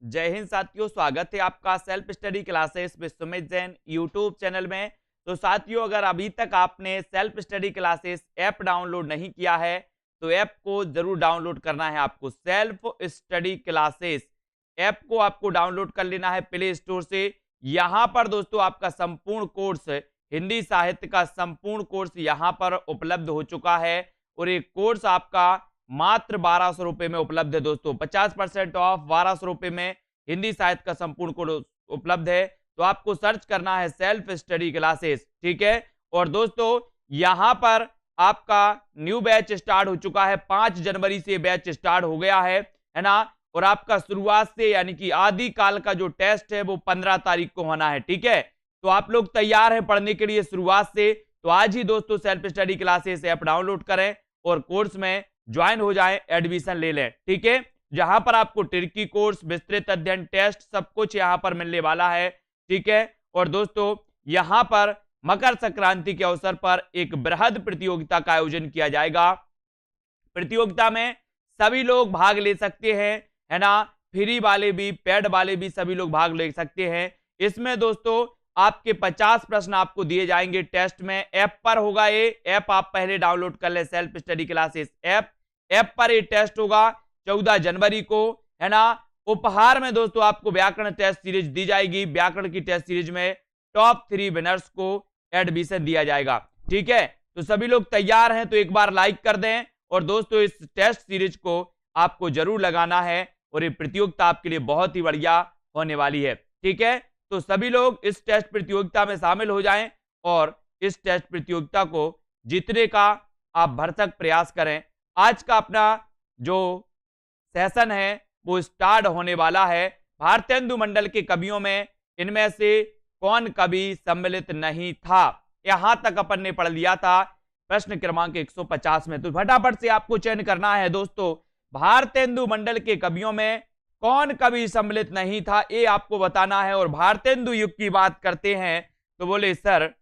जय हिंद साथियों, स्वागत है आपका self study classes with Sumit Jain YouTube channel में। तो साथियों, अगर अभी तक आपने self study classes app download नहीं किया है तो ऐप को जरूर डाउनलोड करना है। आपको सेल्फ स्टडी क्लासेस ऐप को आपको डाउनलोड कर लेना है प्ले स्टोर से। यहाँ पर दोस्तों आपका संपूर्ण कोर्स, हिंदी साहित्य का संपूर्ण कोर्स यहाँ पर उपलब्ध हो चुका है और ये कोर्स आपका मात्र 1200 रुपए में उपलब्ध है दोस्तों। 50% ऑफ 1200 रुपए में हिंदी साहित्य का संपूर्ण कोर्स उपलब्ध है। तो आपको सर्च करना है सेल्फ स्टडी क्लासेस, ठीक है। और दोस्तों यहां पर आपका न्यू बैच स्टार्ट हो चुका है। 5 जनवरी से बैच स्टार्ट हो गया है ना। और आपका शुरुआत से यानी कि आदि काल का जो टेस्ट है वो 15 तारीख को होना है, ठीक है। तो आप लोग तैयार हैं पढ़ने के लिए शुरुआत से। तो आज ही दोस्तों self study classes app download करें और कोर्स में ज्वाइन हो जाएं, एडमिशन ले लें, ठीक है। जहां पर आपको ट्रिकी कोर्स, विस्तृत अध्ययन, टेस्ट सब कुछ यहां पर मिलने वाला है, ठीक है। और दोस्तों यहां पर मकर संक्रांति के अवसर पर एक बृहद प्रतियोगिता का आयोजन किया जाएगा। प्रतियोगिता में सभी लोग भाग ले सकते हैं, है ना। फ्री वाले भी, पेड वाले भी सभी लोग भाग ले सकते हैं। इसमें दोस्तों आपके 50 प्रश्न आपको दिए जाएंगे टेस्ट में। ऐप पर होगा ये ऐप, आप पहले डाउनलोड कर ले self study classes app. App पर ये टेस्ट होगा 14 जनवरी को, है ना। उपहार में दोस्तों आपको व्याकरण टेस्ट सीरीज दी जाएगी। व्याकरण की टेस्ट सीरीज में टॉप 3 विनर्स को एडमिशन दिया जाएगा, ठीक है। तो सभी लोग तैयार हैं तो एक बार लाइक कर दें। और दोस्तों इस टेस्ट सीरीज को आपको जरूर लगाना है और ये प्रतियोगिता आपके लिए बहुत ही बढ़िया होने वाली है, ठीक है। तो सभी लोग इस टेस्ट प्रतियोगिता में शामिल हो जाएं और इस टेस्ट प्रतियोगिता को जीतने का आप भरसक प्रयास करें। आज का अपना जो सेशन है वो स्टार्ट होने वाला है। भारतेंदु मंडल के कवियों में इनमें से कौन कवि सम्मिलित नहीं था, यहां तक अपन ने पढ़ लिया था प्रश्न क्रमांक 150 में। तो फटाफट से आपको चयन करना है दोस्तों, भारतेंदु मंडल के कवियों में कौन कवि सम्मिलित नहीं था, ये आपको बताना है। और भारतेंदु युग की बात करते हैं तो बोले सर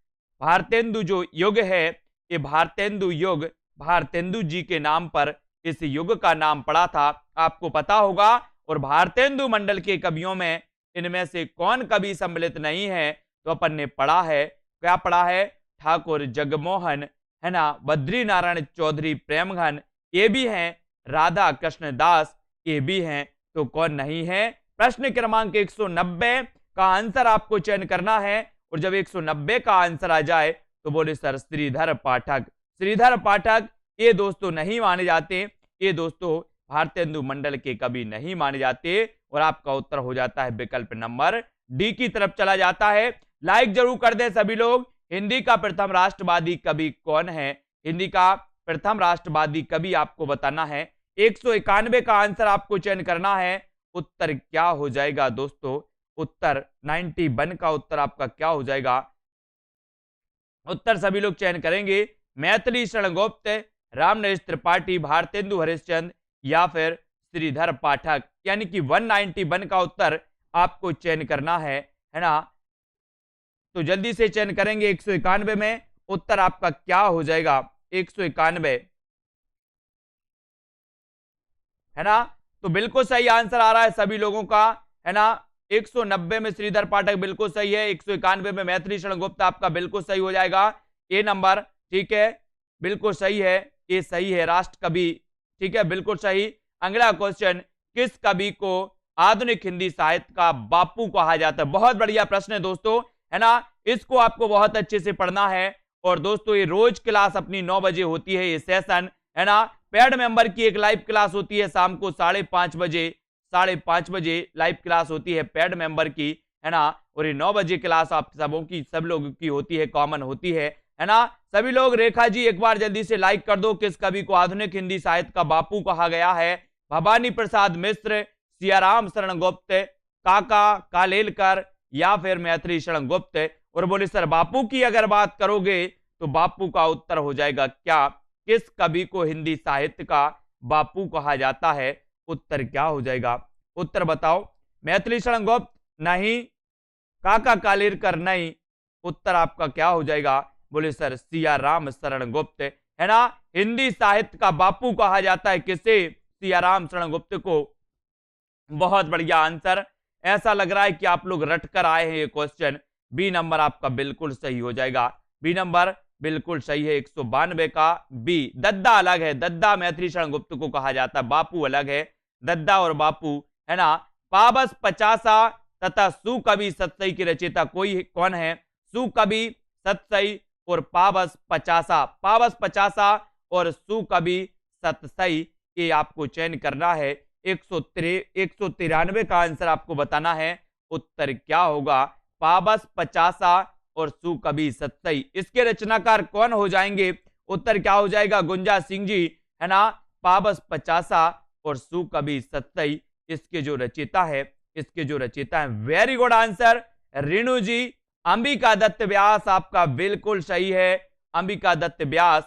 भारतेंदु जो युग है ये भारतेंदु युग भारतेंदु जी के नाम पर इस युग का नाम पड़ा था, आपको पता होगा। और भारतेंदु मंडल के कवियों में इनमें से कौन कवि सम्मिलित नहीं है, तो अपन ने पढ़ा है, क्या पढ़ा है, ठाकुर जगमोहन, है ना, बद्री नारायण चौधरी प्रेमघन, ये भी हैं, राधा कृष्ण दास, ये भी हैं। तो कौन नहीं है? प्रश्न क्रमांक 190 का आंसर आपको चयन करना है। और जब 190 का आंसर आ जाए तो बोले सर श्रीधर पाठक। श्रीधर पाठक ये दोस्तों नहीं माने जाते, ये दोस्तों भारतेंदु मंडल के कवि नहीं माने जाते। और आपका उत्तर हो जाता है विकल्प नंबर डी की तरफ चला जाता है। लाइक जरूर कर दें सभी लोग। हिंदी का प्रथम राष्ट्रवादी कवि कौन है? हिंदी का प्रथम राष्ट्रवादी कवि आपको बताना है। 191 का आंसर आपको चयन करना है। उत्तर क्या हो जाएगा दोस्तों? उत्तर 91 का उत्तर आपका क्या हो जाएगा? उत्तर सभी लोग चयन करेंगे। मैथिली शरण गुप्त, रामनरेश त्रिपाठी, भारतेंदु हरिश्चंद्र या फिर श्रीधर पाठक, यानी कि 191 का उत्तर आपको चयन करना है ना। तो जल्दी से चयन करेंगे। 191 में उत्तर आपका क्या हो जाएगा? 191, है ना। तो बिल्कुल सही आंसर आ रहा है सभी लोगों का, है ना। 190 में श्रीधर पाठक बिल्कुल सही है। 191 में मैथिली शरण गुप्त आपका बिल्कुल सही हो जाएगा। ए नंबर, ठीक है, बिल्कुल सही है, ये सही है, राष्ट्र कवि, ठीक है, बिल्कुल सही। अगला क्वेश्चन, किस कवि को आधुनिक हिंदी साहित्य का बापू कहा जाता है? बहुत बढ़िया प्रश्न है दोस्तों, है ना। इसको आपको बहुत अच्छे से पढ़ना है। और दोस्तों ये रोज क्लास अपनी 9 बजे होती है, ये सेशन, है ना। पेड मेंबर की एक लाइव क्लास होती है शाम को 5:30 बजे, 5:30 बजे लाइव क्लास होती है पेड मेंबर की, है ना। और ये 9 बजे क्लास आप सब लोगों की होती है, कॉमन होती है ना। सभी लोग, रेखा जी एक बार जल्दी से लाइक कर दो। किस कवि को आधुनिक हिंदी साहित्य का बापू कहा गया है? भवानी प्रसाद मिश्र, सियाराम शरण गुप्त, काका कालेलकर या फिर मैथिली शरण गुप्त। और बोले सर बापू की अगर बात करोगे तो बापू का उत्तर हो जाएगा क्या? किस कवि को हिंदी साहित्य का बापू कहा जाता है? उत्तर क्या हो जाएगा? उत्तर बताओ। मैथिली शरण गुप्त नहीं, काका कालेलकर नहीं, उत्तर आपका क्या हो जाएगा? बोले सर सियाराम शरण गुप्त, है ना। हिंदी साहित्य का बापू कहा जाता है किसे? सियाराम शरण गुप्त को। बहुत बढ़िया आंसर, ऐसा लग रहा है कि आप लोग रट कर आए हैं ये क्वेश्चन। बी नंबर आपका बिल्कुल सही हो जाएगा। बी नंबर बिल्कुल सही है 192 का बी। दद्दा अलग है, दद्दा मैथिली शरण गुप्त को कहा जाता है, बापू अलग है। दद्दा और बापू है ना। पाबस पचासा तथा सुकवि सतसई के रचयिता कौन है? सुकवि सतसई और पाबस पचासा। पाबस पचासा और सुकवि सतसई, ये आपको चयन करना है। 193 का आंसर आपको बताना है। उत्तर क्या होगा? पाबस पचासा और सुकवि सतसई। इसके रचनाकार कौन हो जाएंगे? उत्तर क्या हो जाएगा? गुंजा सिंह जी है ना। पाबस पचासा और सुकवि सतसई इसके जो रचयिता है, वेरी गुड आंसर रेणु जी। अंबिका दत्त व्यास आपका बिल्कुल सही है। अंबिका दत्त व्यास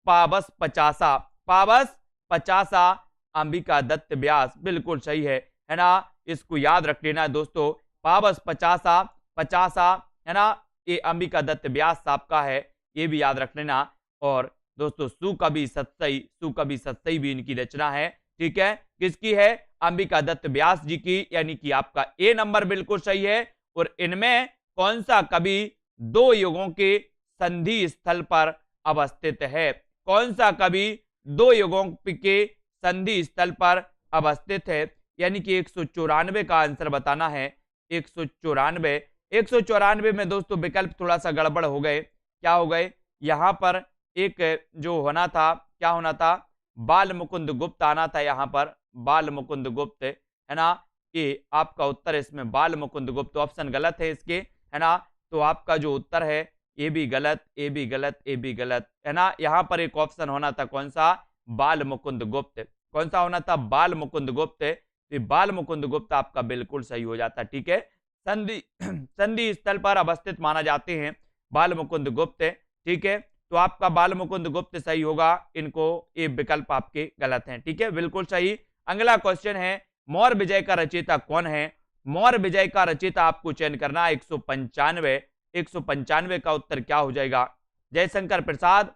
पाबस पचासा, पाबस पचासा अंबिका दत्त व्यास बिल्कुल सही है ना। इसको याद रख लेना दोस्तों, पाबस पचासा, पचासा है ना, ये अंबिका दत्त व्यास साहब का है, ये भी याद रख लेना। और दोस्तों सुकवि सतसई भी इनकी रचना है। ठीक है, किसकी है? अंबिका दत्त व्यास जी की, यानी कि आपका ए नंबर बिल्कुल सही है। और इनमें कौन सा कवि दो युगों के संधि स्थल पर अवस्थित है? कौन सा कवि दो युगों के संधि स्थल पर अवस्थित है? यानी कि 194 का आंसर बताना है। 194 में दोस्तों विकल्प थोड़ा सा गड़बड़ हो गए। क्या हो गए? यहां पर एक जो होना था, क्या होना था? बाल मुकुंद गुप्त आना था यहाँ पर, बाल मुकुंद गुप्त है ना। ये आपका उत्तर इसमें बाल मुकुंद गुप्त, ऑप्शन गलत है इसके है ना। तो आपका जो उत्तर है ये भी गलत, ये भी गलत, ये भी गलत है ना। यहाँ पर एक ऑप्शन होना था, कौन सा? बाल मुकुंद गुप्त। कौन सा होना था? बाल मुकुंद गुप्त। तो बाल मुकुंद गुप्त आपका बिल्कुल सही हो जाता। ठीक है, संधि स्थल पर अवस्थित माना जाते हैं बाल मुकुंद गुप्त। ठीक है, तो आपका बाल मुकुंद गुप्त सही होगा। इनको ये विकल्प आपके गलत हैं। ठीक है, बिल्कुल सही। अगला क्वेश्चन है, मौर्य विजय का रचयिता कौन है? मौर्य विजय का रचयिता आपको चयन करना है 195 का उत्तर क्या हो जाएगा? जयशंकर प्रसाद,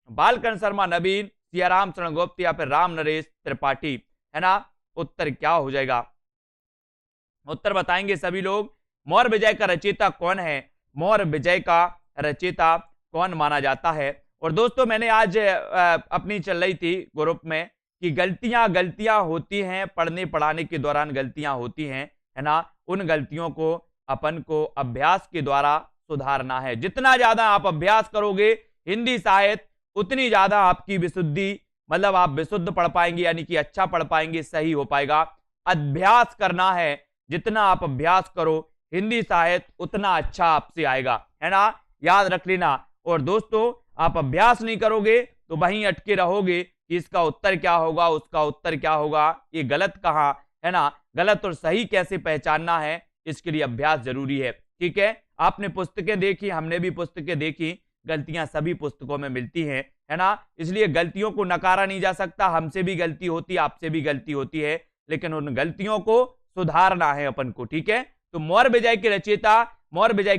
बालकर्ण शर्मा नवीन, सियाराम शरण गुप्त या फिर राम नरेश त्रिपाठी है ना। उत्तर क्या हो जाएगा? उत्तर बताएंगे सभी लोग। मौर्य विजय का रचयिता कौन है? मौर्य विजय का रचयिता कौन माना जाता है? और दोस्तों मैंने आज अपनी चल रही थी ग्रुप में कि गलतियां होती हैं, पढ़ने पढ़ाने के दौरान गलतियां होती हैं है ना। उन गलतियों को अपन को अभ्यास के द्वारा सुधारना है। जितना ज्यादा आप अभ्यास करोगे हिंदी साहित्य, उतनी ज्यादा आपकी विशुद्धि, मतलब आप विशुद्ध पढ़ पाएंगे, यानी कि अच्छा पढ़ पाएंगे, सही हो पाएगा। अभ्यास करना है, जितना आप अभ्यास करो हिंदी साहित्य उतना अच्छा आपसे आएगा है ना, याद रख लेना। और दोस्तों आप अभ्यास नहीं करोगे तो वहीं अटके रहोगे कि इसका उत्तर क्या होगा, उसका उत्तर क्या होगा, ये गलत कहाँ है ना। गलत और सही कैसे पहचानना है, इसके लिए अभ्यास जरूरी है। ठीक है, आपने पुस्तकें देखी, हमने भी पुस्तकें देखी, गलतियां सभी पुस्तकों में मिलती हैं है ना। इसलिए गलतियों को नकारा नहीं जा सकता। हमसे भी गलती होती है, आपसे भी गलती होती है, लेकिन उन गलतियों को सुधारना है अपन को। ठीक है, तो मौर्य विजय के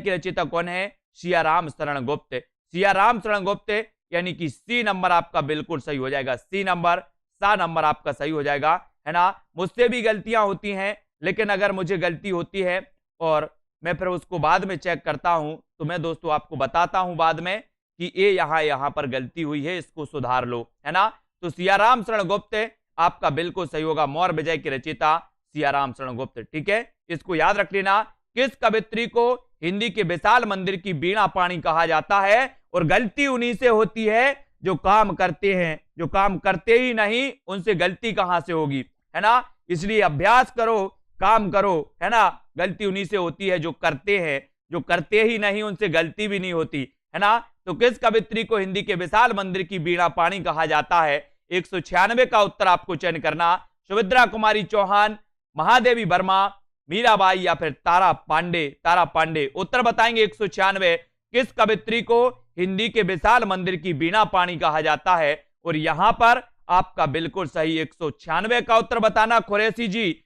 रचयिता कौन है? सियाराम शरण गुप्त। सियाराम शरण गुप्त, यानी कि सी नंबर आपका बिल्कुल सही हो जाएगा। सी नंबर आपका सही हो जाएगा है ना। मुझसे भी गलतियां होती हैं, लेकिन अगर मुझे गलती होती है और मैं फिर उसको बाद में चेक करता हूं, तो मैं दोस्तों आपको बताता हूं बाद में कि ये यहां पर गलती हुई है, इसको सुधार लो है ना। तो सियाराम शरण गुप्त आपका बिल्कुल सही होगा। मौर्य विजय के रचयिता सियाराम शरण गुप्त। ठीक है, इसको याद रख लेना। किस कवित्री को हिंदी के विशाल मंदिर की वीणा पाणी कहा जाता है? और गलती उन्हीं से होती है जो काम करते हैं, जो काम करते ही नहीं उनसे गलती कहां से होगी है ना। इसलिए अभ्यास करो, काम करो है ना। गलती उन्हीं से होती है जो करते हैं, जो करते ही नहीं उनसे गलती भी नहीं होती है ना। तो किस कवित्री को हिंदी के विशाल मंदिर की वीणा पाणी कहा जाता है? 196 का उत्तर आपको चयन करना। सुभद्रा कुमारी चौहान, महादेवी वर्मा, मीराबाई या फिर तारा पांडे। उत्तर बताएंगे 196। किस कवित्री को हिंदी के विशाल मंदिर की वीणा पाणी कहा जाता है? और यहां पर आपका बिल्कुल सही 196 का उत्तर बताना। कुरैशी जी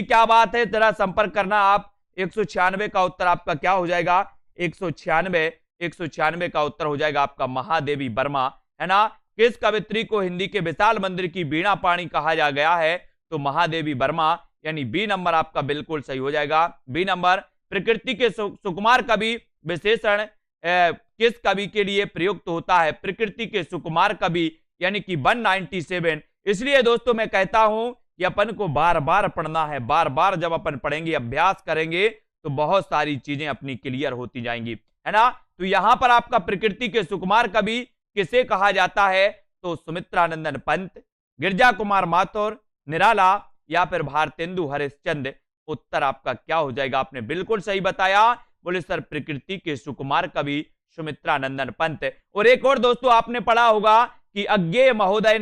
क्या बात है, जरा संपर्क करना आप। 196 का उत्तर आपका क्या हो जाएगा? 196 का उत्तर हो जाएगा आपका महादेवी वर्मा है ना। किस कवित्री को हिंदी के विशाल मंदिर की वीणा पाणी कहा जा गया है? तो महादेवी वर्मा, यानी बी नंबर आपका बिल्कुल सही हो जाएगा। बी नंबर, प्रकृति के सुकुमार कवि विशेषण किस कवि के लिए प्रयुक्त होता है? प्रकृति के सुकुमार कवि यानी कि 197। इसलिए दोस्तों मैं कहता हूं कि अपन को बार बार पढ़ना है, बार बार जब अपन पढ़ेंगे, अभ्यास करेंगे तो बहुत सारी चीजें अपनी क्लियर होती जाएंगी, है ना। तो यहां पर आपका प्रकृति के सुकुमार कवि किसे कहा जाता है? तो सुमित्रानंदन पंत, गिरजा कुमार माथुर, निराला या फिर भारतेंदु हरिश्चंद्र। उत्तर आपका क्या हो जाएगा? आपने बिल्कुल सही बताया, बोले सर प्रकृति के सुकुमार कवि सुमित्रानंदन पंत। और एक और दोस्तों आपने पढ़ा होगा कि अज्ञेय महोदय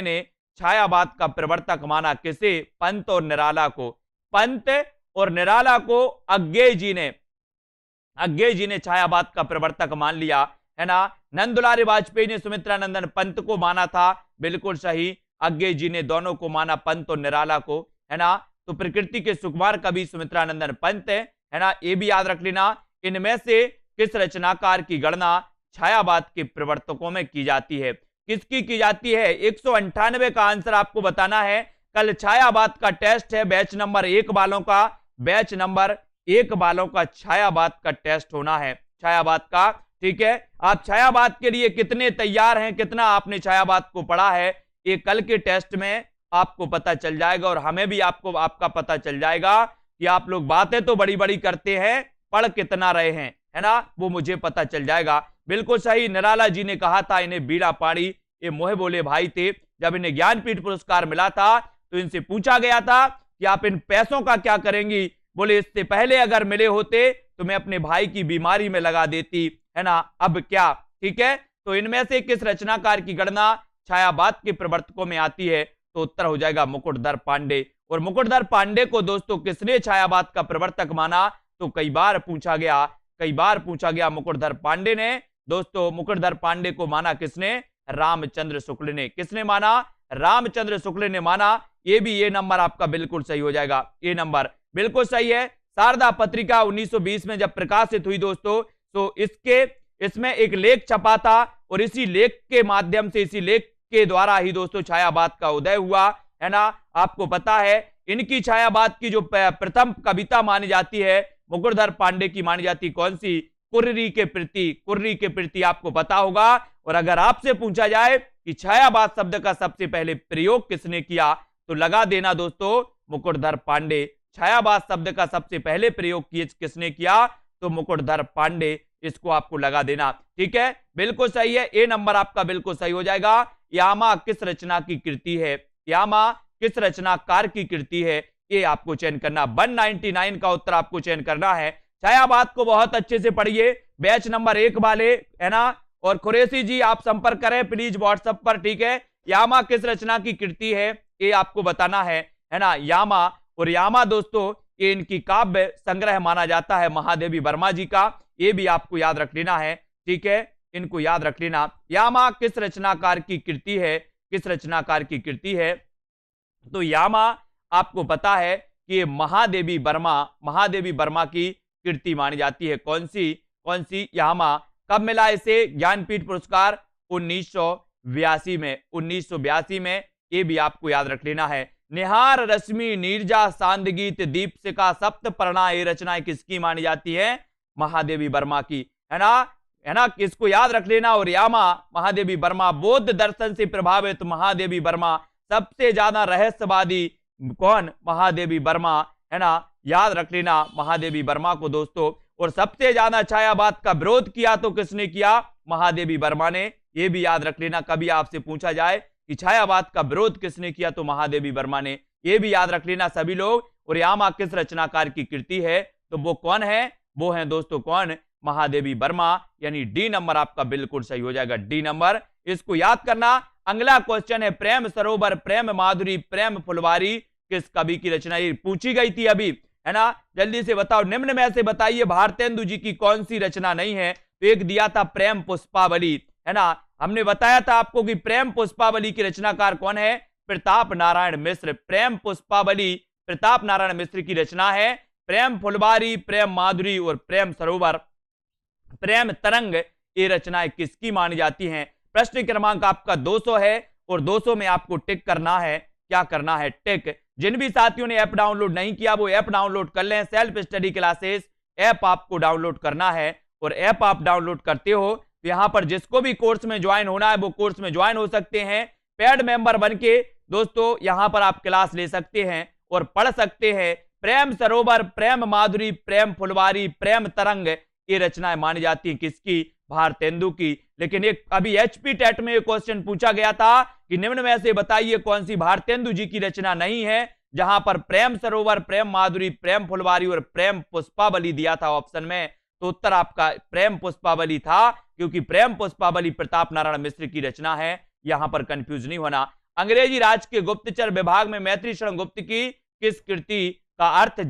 ने छायावाद का प्रवर्तक माना किसे? पंत और निराला को। पंत और निराला को अज्ञेय जी ने छायावाद का प्रवर्तक मान लिया, है ना। नंदुलारी वाजपेयी ने सुमित्रानंदन पंत को माना था, बिल्कुल सही। अज्ञेय जी ने दोनों को माना, पंत और निराला को, है ना। तो प्रकृति के सुकुमार कवि सुमित्रानंदन पंत है ना, ये भी याद रख लेना। इनमें से किस रचनाकार की गणना छायावाद के प्रवर्तकों में की जाती है? किसकी की जाती है? 198 का आंसर आपको बताना है। कल छायावाद का टेस्ट है, बैच नंबर 1 वालों का छायावाद का टेस्ट होना है, छायावाद का, ठीक है। आप छायावाद के लिए कितने तैयार हैं, कितना आपने छायावाद को पढ़ा है, ये कल के टेस्ट में आपको पता चल जाएगा। और हमें भी आपका पता चल जाएगा कि आप लोग बातें तो बड़ी बड़ी करते हैं, पढ़ कितना रहे हैं, है ना, वो मुझे पता चल जाएगा। बिल्कुल सही। निराला जी ने कहा था इन्हें बीड़ा पाड़ी, ये मोहे बोले भाई थे। जब इन्हें ज्ञानपीठ पुरस्कार मिला था तो इनसे पूछा गया था कि आप इन पैसों का क्या करेंगी? बोले इससे पहले अगर मिले होते तो मैं अपने भाई की बीमारी में लगा देती, है ना, अब क्या, ठीक है। तो इनमें से किस रचनाकार की गणना छायावाद के प्रवर्तकों में आती है? तो उत्तर हो जाएगा मुकुटधर पांडे। और मुकुटधर पांडे को दोस्तों किसने छायावाद का प्रवर्तक माना? तो कई बार पूछा गया मुकुटधर पांडे ने। दोस्तों मुकुटधर पांडे को माना किसने? रामचंद्र शुक्ल ने। किसने माना? रामचंद्र शुक्ल ने माना। ये नंबर आपका बिल्कुल सही हो जाएगा, ये नंबर बिल्कुल सही है। शारदा पत्रिका 1920 में जब प्रकाशित हुई दोस्तों, तो इसमें एक लेख छपा था और इसी लेख के माध्यम से, इसी लेख के द्वारा ही दोस्तों छायावाद का उदय हुआ, है ना। आपको पता है इनकी छायावाद की जो प्रथम कविता मानी जाती है, मुकुटधर पांडे की मानी जाती, कौन सी? कुर्री के प्रति आपको पता होगा। और अगर आपसे पूछा जाए कि छायावाद शब्द का सबसे पहले प्रयोग किसने किया, तो लगा देना दोस्तों मुकुटधर पांडे। छायावाद शब्द का सबसे पहले प्रयोग किसने किया? तो मुकुटधर पांडे, इसको आपको लगा देना, ठीक है। बिल्कुल सही है, ए नंबर आपका बिल्कुल सही हो जाएगा। यामा किस रचना की कृति है? यामा किस रचनाकार की कृति है? ये आपको चयन करना। 199 का उत्तर आपको चयन करना है। छायावाद को बहुत अच्छे से पढ़िए, बैच नंबर 1 वाले, है ना। और कुरैशी जी आप संपर्क करें प्लीज व्हाट्सएप पर, ठीक है। यामा किस रचना की कृति है, ये आपको बताना है ना। यामा, और यामा दोस्तों ये इनकी काव्य संग्रह माना जाता है महादेवी वर्मा जी का, ये भी आपको याद रख लेना है, ठीक है, इनको याद रख लेना। यामा किस रचनाकार की कृति है? किस रचनाकार की कृति है? तो यामा आपको पता है कि ये महादेवी वर्मा की कृति मानी जाती है। कौन सी? यामा। कब मिला इसे ज्ञानपीठ पुरस्कार? 1982 में, ये भी आपको याद रख लेना है। निहार रश्मि नीरजा सांदगीत दीपशिखा सप्तपर्णा, ये रचनाएं किसकी मानी जाती है? महादेवी वर्मा की, है ना, किसको याद रख लेना। और यामा महादेवी वर्मा, बौद्ध दर्शन से प्रभावित महादेवी वर्मा, सबसे ज्यादा रहस्यवादी कौन? महादेवी वर्मा, है ना, याद रख लेना महादेवी वर्मा को दोस्तों। और सबसे ज्यादा छायावाद का विरोध किया तो किसने किया? महादेवी वर्मा ने, ये भी याद रख लेना। कभी आपसे पूछा जाए कि छायावाद का विरोध किसने किया, तो महादेवी वर्मा ने, ये भी याद रख लेना सभी लोग। और यामा किस रचनाकार की कृति है? तो वो कौन है? वो है दोस्तों कौन? महादेवी वर्मा, यानी डी नंबर आपका बिल्कुल सही हो जाएगा, डी नंबर, इसको याद करना। अगला क्वेश्चन है प्रेम सरोवर, प्रेम माधुरी, प्रेम फुलवारी किस कवि की रचना? ये पूछी गई थी अभी, है ना। जल्दी से बताओ, निम्न में से बताइए भारतेंदु जी की कौन सी रचना नहीं है? तो एक दिया था प्रेम पुष्पावली, है ना। हमने बताया था आपको कि प्रेम पुष्पावली की रचनाकार कौन है? प्रताप नारायण मिश्र। प्रेम पुष्पावली प्रताप नारायण मिश्र की रचना है। प्रेम फुलवारी, प्रेम माधुरी और प्रेम सरोवर, प्रेम तरंग, ये रचनाएं किसकी मानी जाती हैं? प्रश्न क्रमांक आपका 200 है और 200 में आपको टिक करना है। क्या करना है? टिक। जिन भी साथियों ने ऐप डाउनलोड नहीं किया वो ऐप डाउनलोड कर लें। सेल्फ स्टडी क्लासेस ऐप आपको डाउनलोड करना है और ऐप आप डाउनलोड करते हो तो यहां पर जिसको भी कोर्स में ज्वाइन होना है वो कोर्स में ज्वाइन हो सकते हैं। पेड मेंबर बन के दोस्तों यहां पर आप क्लास ले सकते हैं और पढ़ सकते हैं। प्रेम सरोवर, प्रेम माधुरी, प्रेम फुलवारी, प्रेम तरंग, ये रचनाएं मानी जाती हैं किसकी? भारतेंदु की। लेकिन एक अभी एचपी टेट में एक क्वेश्चन पूछा गया था कि निम्न में से बताइए कौन सी भारतेंदु जी की रचना नहीं है, जहां पर प्रेम सरोवर, प्रेम माधुरी, प्रेम फुलवारी और प्रेम पुष्पावली दिया था ऑप्शन में। तो उत्तर आपका प्रेम पुष्पावली था, क्योंकि प्रेम पुष्पावली प्रताप नारायण मिश्र की रचना है। यहां पर कंफ्यूज नहीं होना। अंग्रेजी राज के गुप्तचर विभाग में मैत्री शरण गुप्त की किस कृति का अर्थ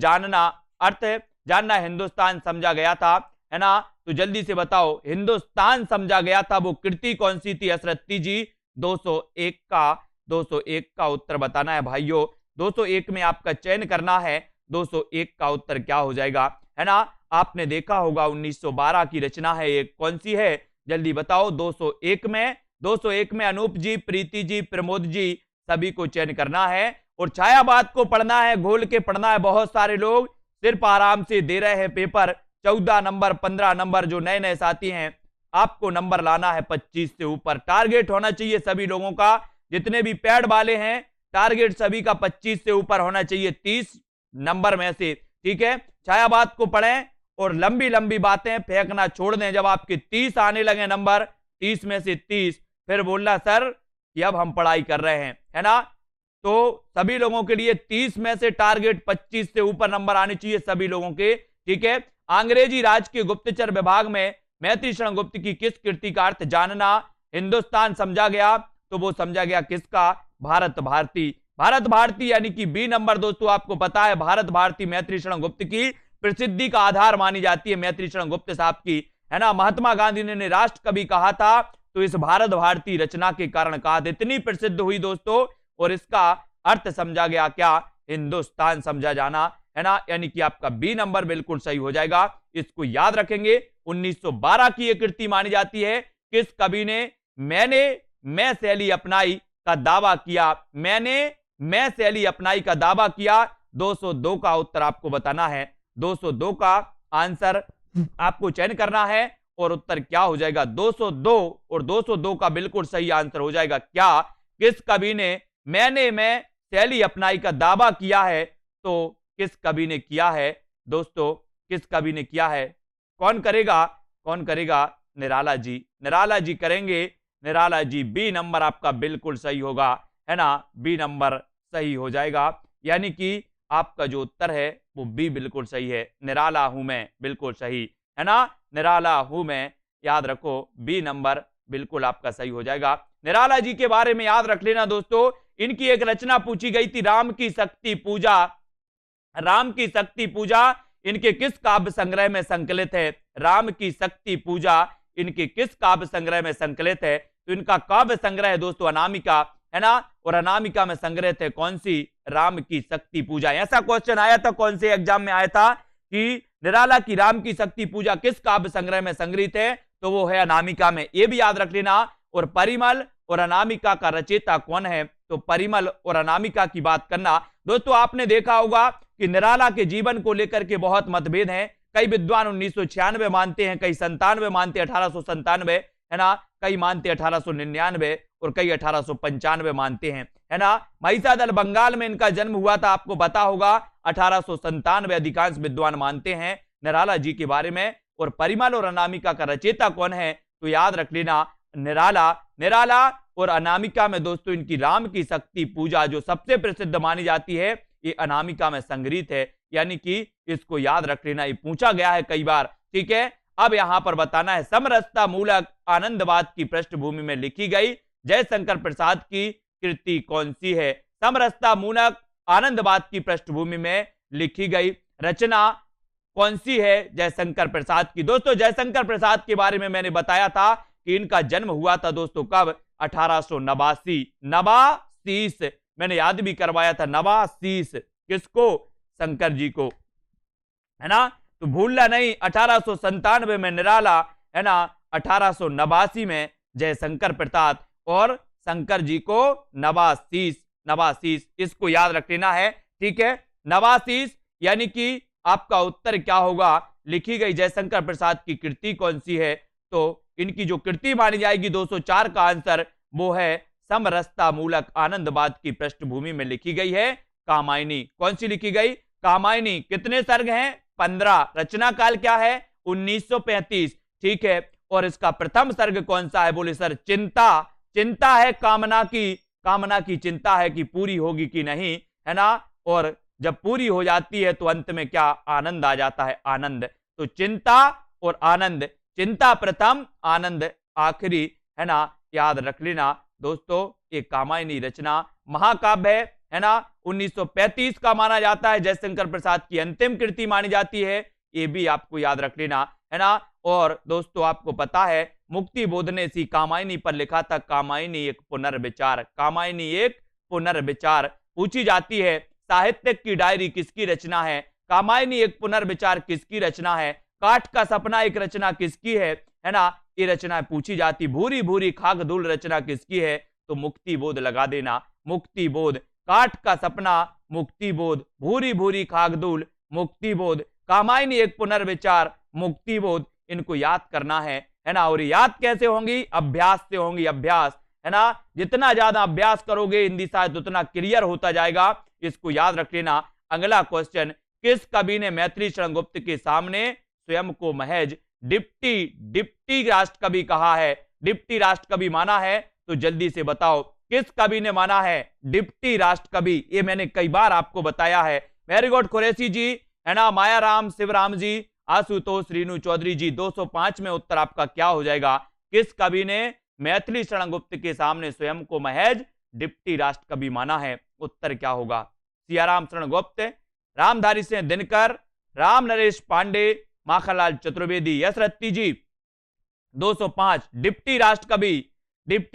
जानना हिंदुस्तान समझा गया था, है ना? तो जल्दी से बताओ, हिंदुस्तान समझा गया था वो कृति कौन सी थी असरत्ती जी? 201 का उत्तर बताना है भाइयों। 201 में आपका चयन करना है। 201 का उत्तर क्या हो जाएगा, है ना? आपने देखा होगा 1912 की रचना है, ये कौन सी है? जल्दी बताओ। 201 में अनूप जी, प्रीति जी, प्रमोद जी, सभी को चयन करना है और छायावाद को पढ़ना है, घोल के पढ़ना है। बहुत सारे लोग सिर्फ आराम से दे रहे हैं पेपर। 14 नंबर, 15 नंबर, जो नए नए साथी हैं आपको नंबर लाना है 25 से ऊपर। टारगेट होना चाहिए सभी लोगों का, जितने भी पैड वाले हैं टारगेट सभी का 25 से ऊपर होना चाहिए 30 नंबर में से, ठीक है? छायावाद को पढ़ें और लंबी लंबी बातें फेंकना छोड़ दें। जब आपके 30 आने लगे नंबर, 30 में से 30, फिर बोलना सर कि अब हम पढ़ाई कर रहे हैं, है ना? तो सभी लोगों के लिए 30 में से टारगेट 25 से ऊपर नंबर आने चाहिए सभी लोगों के, ठीक है? अंग्रेजी राज के गुप्तचर विभाग में मैत्री शरण गुप्त की किस कृति का अर्थ जानना हिंदुस्तान समझा गया? तो वो समझा गया किसका? भारत भारती। भारत भारती यानी कि बी नंबर। दोस्तों आपको पता है भारत भारती मैत्री शरण गुप्त की प्रसिद्धि का आधार मानी जाती है, मैत्री शरण गुप्त साहब की, है ना? महात्मा गांधी ने राष्ट्र कवि कहा था, तो इस भारत भारती रचना के कारण कहा था। इतनी प्रसिद्ध हुई दोस्तों, और इसका अर्थ समझा गया क्या? हिंदुस्तान समझा जाना, है ना? यानी कि आपका बी नंबर बिल्कुल सही हो जाएगा। इसको याद रखेंगे। 1912 की यह कृति मानी जाती है। किस कवि ने मैं शैली अपनाई का दावा किया? मैं शैली अपनाई का दावा किया। 202 का उत्तर आपको बताना है। 202 का आंसर आपको चयन करना है और उत्तर क्या हो जाएगा? 202। और 202 का बिल्कुल सही आंसर हो जाएगा क्या? किस कवि ने मैं शैली अपनाई का दावा किया है? तो किस कवि ने किया है दोस्तों? किस कवि ने किया है? कौन करेगा? निराला जी करेंगे। निराला जी। बी नंबर आपका बिल्कुल सही होगा, है ना? बी नंबर सही हो जाएगा। यानी कि आपका जो उत्तर है वो बी बिल्कुल सही है। निराला हूं मैं, बिल्कुल सही, है ना? निराला हूं मैं, याद रखो। बी नंबर बिल्कुल आपका सही हो जाएगा। निराला जी के बारे में याद रख लेना दोस्तों, इनकी एक रचना पूछी गई थी, राम की शक्ति पूजा। राम की शक्ति पूजा इनके किस काव्य संग्रह में संकलित है? राम की शक्ति पूजा इनके किस काव्य संग्रह में संकलित है? तो इनका काव्य संग्रह है दोस्तों अनामिका, है ना? और अनामिका में संग्रहित है कौन सी? राम की शक्ति पूजा। ऐसा क्वेश्चन आया था, कौन से एग्जाम में आया था कि निराला की राम की शक्ति पूजा किस काव्य संग्रह में संग्रहित है? तो वो है अनामिका में। ये भी याद रख लेना। और परिमल और अनामिका का रचयिता कौन है? तो परिमल और अनामिका की बात करना। दोस्तों आपने देखा होगा कि निराला के जीवन को लेकर के बहुत मतभेद हैं। कई विद्वान 1996 मानते हैं, कई 97 मानते हैं, 1897, है ना? कई मानते 1899 और कई 1895 मानते हैं, है ना? महिषादल बंगाल में इनका जन्म हुआ था, आपको पता होगा। 1897 अधिकांश विद्वान मानते हैं निराला जी के बारे में। और परिमल और अनामिका का रचयिता कौन है? तो याद रख लेना निराला और अनामिका में दोस्तों इनकी राम की शक्ति पूजा जो सबसे प्रसिद्ध मानी जाती है, ये अनामिका में संग्रहित है। यानी कि इसको याद रख लेना, ये पूछा गया है कई बार, ठीक है? अब यहां पर बताना है समरसता मूलक आनंदवाद की पृष्ठभूमि में लिखी गई जयशंकर प्रसाद की कृति कौन सी है? समरसता मूलक आनंदवाद की पृष्ठभूमि में लिखी गई रचना कौन सी है जयशंकर प्रसाद की? दोस्तों जयशंकर प्रसाद के बारे में मैंने बताया था कि इनका जन्म हुआ था दोस्तों कब? 1889। मैंने याद भी करवाया था, नवासीस। किसको? शंकर जी को, है ना? तो भूलना नहीं। 1897 में निराला, है ना? 1889 में जयशंकर प्रसाद और शंकर जी को नवासीस नवाशीष, इसको याद रख लेना है। ठीक है, नवाशीष यानी कि आपका उत्तर क्या होगा, लिखी गई जयशंकर प्रसाद की कृति कौन सी है, तो इनकी जो कृति मानी जाएगी 204 का आंसर वो है समरसता मूलक आनंदवाद की पृष्ठभूमि में लिखी गई है कामायनी। कौन सी लिखी गई, कामायनी। कितने सर्ग हैं, 15। रचना काल क्या है, 1935। ठीक है, और इसका प्रथम सर्ग कौन सा है, बोले सर चिंता। चिंता है कामना की चिंता है कि पूरी होगी कि नहीं, है ना, और जब पूरी हो जाती है तो अंत में क्या, आनंद आ जाता है, आनंद। तो चिंता और आनंद, चिंता प्रथम, आनंद आखिरी, है ना, याद रख लेना दोस्तों। एक कामायनी रचना महाकाव्य है ना, 1935 का माना जाता है, जयशंकर प्रसाद की अंतिम कृति मानी जाती है, ये भी आपको याद रख लेना, है ना। और दोस्तों आपको पता है मुक्ति बोध ने इसी कामायनी पर लिखा था, कामायनी एक पुनर्विचार। कामायनी एक पुनर्विचार पूछी जाती है, साहित्यिक की डायरी किसकी रचना है, कामायनी एक पुनर्विचार किसकी रचना है, काठ का सपना एक रचना किसकी है ना, ये रचना पूछी जाती। भूरी भूरी खाक धूल रचना किसकी है, तो मुक्ति बोध लगा देना, मुक्ति बोध। काठ का सपना मुक्ति बोध, भूरी भूरी खाक धूल मुक्ति बोध, कामायनी एक पुनर्विचार मुक्ति बोध, इनको याद करना है ना। और याद कैसे होंगी, अभ्यास से होंगी, अभ्यास, है ना। जितना ज्यादा अभ्यास करोगे हिंदी साहित्य उतना क्लियर होता जाएगा, इसको याद रख लेना। अगला क्वेश्चन, किस कवि ने मैथिली शरण गुप्त के सामने स्वयं को महज डिप्टी राष्ट्र कवि कहा है, डिप्टी राष्ट्र कवि माना है, तो जल्दी से बताओ किस कवि ने माना है डिप्टी राष्ट्र कवि। ये मैंने कई बार आपको बताया है। वेरी गुड कुरैशी जी, है ना, मायाराम शिवराम जी, आशुतोष रीनू चौधरी जी। 205 में उत्तर आपका क्या हो जाएगा, किस कवि ने मैथिली शरण गुप्त के सामने स्वयं को महज डिप्टी राष्ट्र कवि माना है, उत्तर क्या होगा, सियाराम शरण गुप्त, रामधारी सिंह दिनकर, राम नरेश पांडे, माखनलाल चतुर्वेदी। यस रत्ती जी, 205 डिप्टी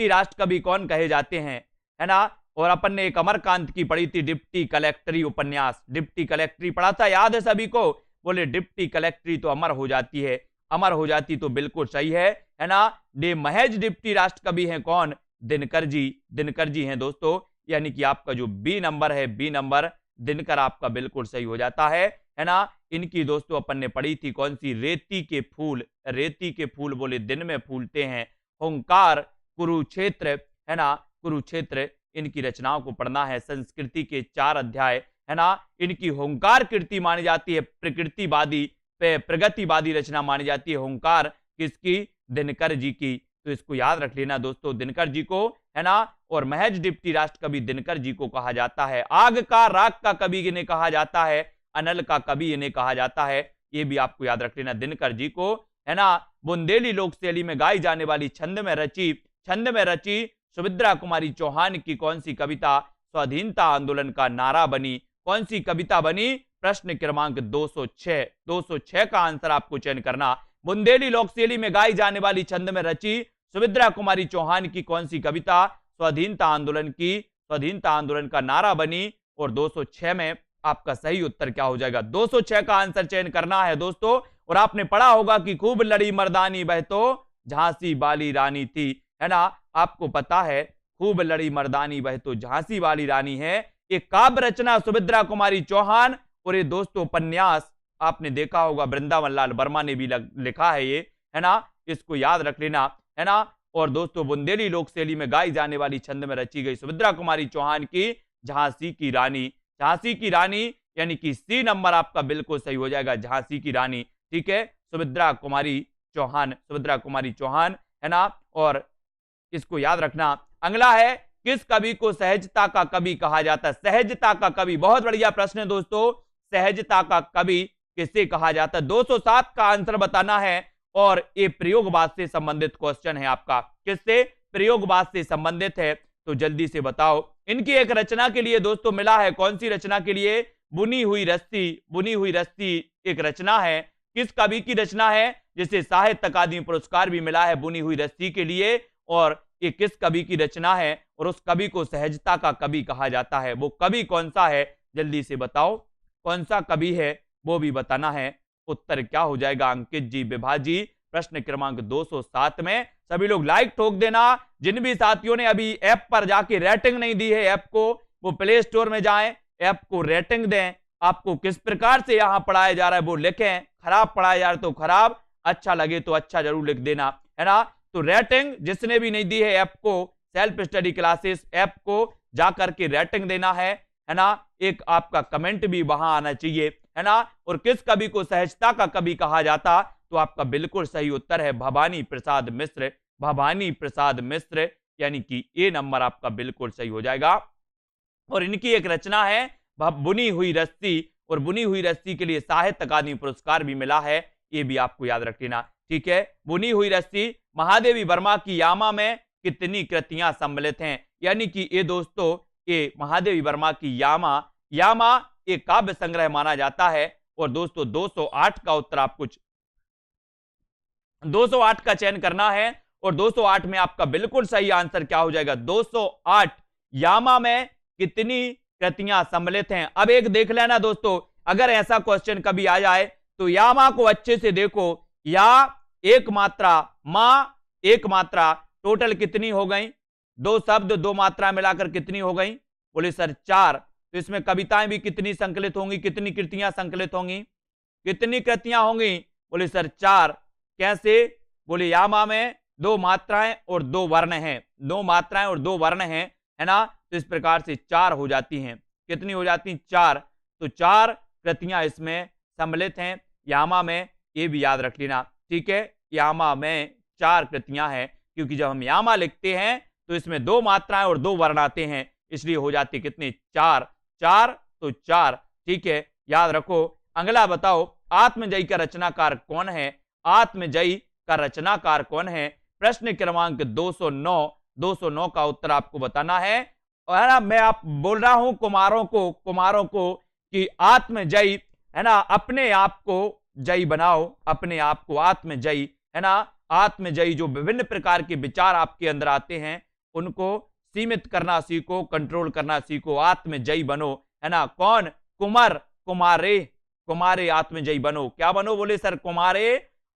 राष्ट्र कवि कौन कहे जाते हैं, है ना। और अपन ने एक अमरकांत की पढ़ी थी, डिप्टी कलेक्टरी उपन्यास, डिप्टी कलेक्टरी पढ़ा था, याद है सभी को, बोले डिप्टी कलेक्टरी तो अमर हो जाती है, अमर हो जाती तो बिल्कुल सही है ना। डे महज डिप्टी राष्ट्र कवि हैं कौन, दिनकर जी, दिनकर जी हैं दोस्तों, यानी कि आपका जो बी नंबर है, बी नंबर दिनकर आपका बिल्कुल सही हो जाता है ना। इनकी दोस्तों अपन ने पढ़ी थी कौन सी, रेती के फूल, रेती के फूल बोले दिन में फूलते हैं, हुंकार, कुरुक्षेत्र, है ना, कुरुक्षेत्र, इनकी रचनाओं को पढ़ना है। संस्कृति के 4 अध्याय, है ना, इनकी हुंकार कृति मानी जाती है, प्रगतिवादी रचना मानी जाती है हुंकार, किसकी, दिनकर जी की। तो इसको याद रख लेना दोस्तों, दिनकर जी को, है ना। और महज डिप्टी राष्ट्र कवि दिनकर जी को कहा जाता है। आग का राग का कवि इन्हें कहा जाता है, अनल का कवि इन्हें कहा जाता है, ये भी आपको याद रख लेना दिनकर जी को, है ना। बुंदेली लोक शैली में गाई जाने वाली छंद में रची सुभद्रा कुमारी चौहान की कौन सी कविता स्वाधीनता आंदोलन का नारा बनी, कौन सी कविता बनी, प्रश्न क्रमांक 206 का आंसर आपको चयन करना। बुंदेली लोक शैली में गाई जाने वाली छंद में रची सुभद्रा कुमारी चौहान की कौन सी कविता स्वाधीनता आंदोलन का नारा बनी, और 206 में आपका सही उत्तर क्या हो जाएगा, 206 का आंसर चयन करना है दोस्तों। और आपने पढ़ा होगा कि खूब लड़ी मर्दानी वह तो झांसी वाली रानी थी, है ना। आपको पता है खूब लड़ी मर्दानी वह तो झांसी वाली रानी है, एक काव्य रचना सुभद्रा कुमारी चौहान, और ये दोस्तों उपन्यास आपने देखा होगा वृंदावन लाल वर्मा ने भी लिखा है ये, है ना, इसको याद रख लेना, है ना। और दोस्तों बुंदेली लोक शैली में गाई जाने वाली छंद में रची गई सुभद्रा कुमारी चौहान की झांसी की रानी, यानी कि सी नंबर आपका बिल्कुल सही हो जाएगा, झांसी की रानी। ठीक है, सुभद्रा कुमारी चौहान, है ना। और इसको याद रखना। अगला है, किस कवि को सहजता का कवि कहा जाता है, सहजता का कवि, बहुत बढ़िया प्रश्न है दोस्तों, सहजता का कवि किसे कहा जाता है। 207 का आंसर बताना है, और ये प्रयोगवाद से संबंधित क्वेश्चन है आपका, किससे, प्रयोगवाद से संबंधित है, तो जल्दी से बताओ। इनकी एक रचना के लिए दोस्तों मिला है, कौन सी रचना के लिए, बुनी हुई रस्सी एक रचना है, किस कवि की रचना है, जिसे साहित्य अकादमी पुरस्कार भी मिला है बुनी हुई रस्सी के लिए, और ये किस कवि की रचना है, और उस कवि को सहजता का कवि कहा जाता है, वो कवि कौन सा है, जल्दी से बताओ कौन सा कवि है, वो भी बताना है। उत्तर क्या हो जाएगा अंकित जी, विभा जी, प्रश्न क्रमांक 207 में। सभी लोग लाइक ठोक देना, जिन भी साथियों ने अभी ऐप पर जाके रेटिंग नहीं दी है ऐप को, वो प्ले स्टोर में जाएं, ऐप को रेटिंग दें, आपको किस प्रकार से यहाँ पढ़ाया जा रहा है वो लिखें, खराब पढ़ाया जा रहा है तो खराब, अच्छा लगे तो अच्छा जरूर लिख देना, है ना। तो रेटिंग जिसने भी नहीं दी है ऐप को, सेल्फ स्टडी क्लासेस ऐप को जाकर के रेटिंग देना है ना। एक आपका कमेंट भी वहां आना चाहिए, है ना। और किस कवि को सहजता का कवि कहा जाता, तो आपका बिल्कुल सही उत्तर है भवानी प्रसाद मिश्र, भवानी प्रसाद मिश्र, यानी कि ए नंबर आपका बिल्कुल सही हो जाएगा। और इनकी एक रचना है बुनी हुई रस्सी, और बुनी हुई रस्सी के लिए साहित्य अकादमी पुरस्कार भी मिला है, ये भी आपको याद रख लेना, ठीक है। बुनी हुई रस्सी, महादेवी वर्मा की यामा में कितनी कृतियां सम्मिलित हैं, यानी कि ये दोस्तों ये महादेवी वर्मा की यामा, यामा एक काव्य संग्रह माना जाता है। और दोस्तों 208 का उत्तर आपको 208 का चयन करना है, और 208 में आपका बिल्कुल सही आंसर क्या हो जाएगा, 208 यामा में कितनी कृतियां सम्मिलित हैं। अब एक देख लेना दोस्तों, अगर ऐसा क्वेश्चन कभी आ जाए तो यामा को अच्छे से देखो, या एक मात्रा, मां एक मात्रा, टोटल कितनी हो गई, दो शब्द दो मात्रा मिलाकर कितनी हो गई, बोले सर 4। तो इसमें कविताएं भी कितनी संकलित होंगी, कितनी कृतियां संकलित होंगी, कितनी कृतियां होंगी, बोले सर 4। कैसे, बोले यामा में 2 मात्राएं और 2 वर्ण हैं, 2 मात्राएं और 2 वर्ण हैं, है ना। तो इस प्रकार से 4 हो जाती हैं, कितनी हो जाती हैं, 4। तो 4 कृतियां इसमें सम्मिलित हैं यामा में, ये भी याद रख लेना, ठीक है। यामा में 4 कृतियां हैं, क्योंकि जब हम यामा लिखते हैं तो इसमें 2 मात्राएं और 2 वर्ण आते हैं, इसलिए हो जाती कितनी, 4। 4 तो 4, ठीक है, याद रखो। अगला बताओ, आत्मजयी का रचनाकार कौन है, आत्मजयी का रचनाकार कौन है। प्रश्न क्रमांक 209, 209 का उत्तर आपको बताना है। और ना मैं आप बोल रहा हूं कुमारों को कि आत्मजयी, है ना, अपने आप को जयी बनाओ, अपने आप को आत्मजयी, है ना। आत्मजयी जो विभिन्न प्रकार के विचार आपके अंदर आते हैं उनको सीमित करना सीखो, कंट्रोल करना सीखो, आत्मजयी बनो, है ना। कौन, कुमार, कुमारे आत्मजयी बनो, क्या बनो, बोले सर कुमारे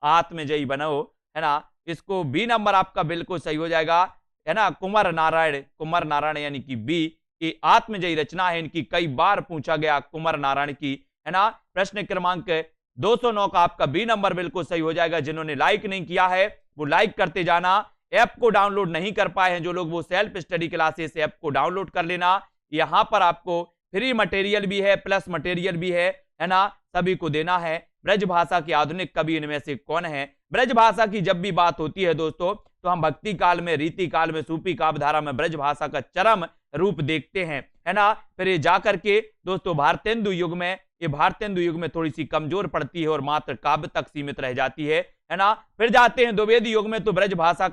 आत्मजयी बनो, है ना। इसको बी नंबर आपका बिल्कुल सही हो जाएगा, है ना। कुमार नारायण यानी कि बी, ये आत्मजयी रचना है, इनकी कई बार पूछा गया कुमार नारायण की, है ना। प्रश्न क्रमांक 209 का आपका बी नंबर बिल्कुल सही हो जाएगा। जिन्होंने लाइक नहीं किया है वो लाइक करते जाना, ऐप को डाउनलोड नहीं कर पाए हैं जो लोग, वो सेल्फ स्टडी क्लासेस ऐप को डाउनलोड कर लेना। यहां पर आपको फ्री मटेरियल भी है, प्लस मटेरियल भी है ना, सभी को देना है। ब्रज भाषा के आधुनिक कवि इनमें से कौन है। ब्रज भाषा की जब भी बात होती है दोस्तों, तो हम भक्ति काल में, रीति काल में, सूफी काव्यधारा में ब्रज भाषा का चरम रूप देखते हैं, है ना। फिर ये जाकर के दोस्तों भारतेंदु युग में, ये भारतेंदु युग में थोड़ी सी कमजोर पड़ती है और मात्र काव्य तक सीमित रह जाती है ना। फिर जाते हैं द्विवेदी युग में, तो ब्रज भाषा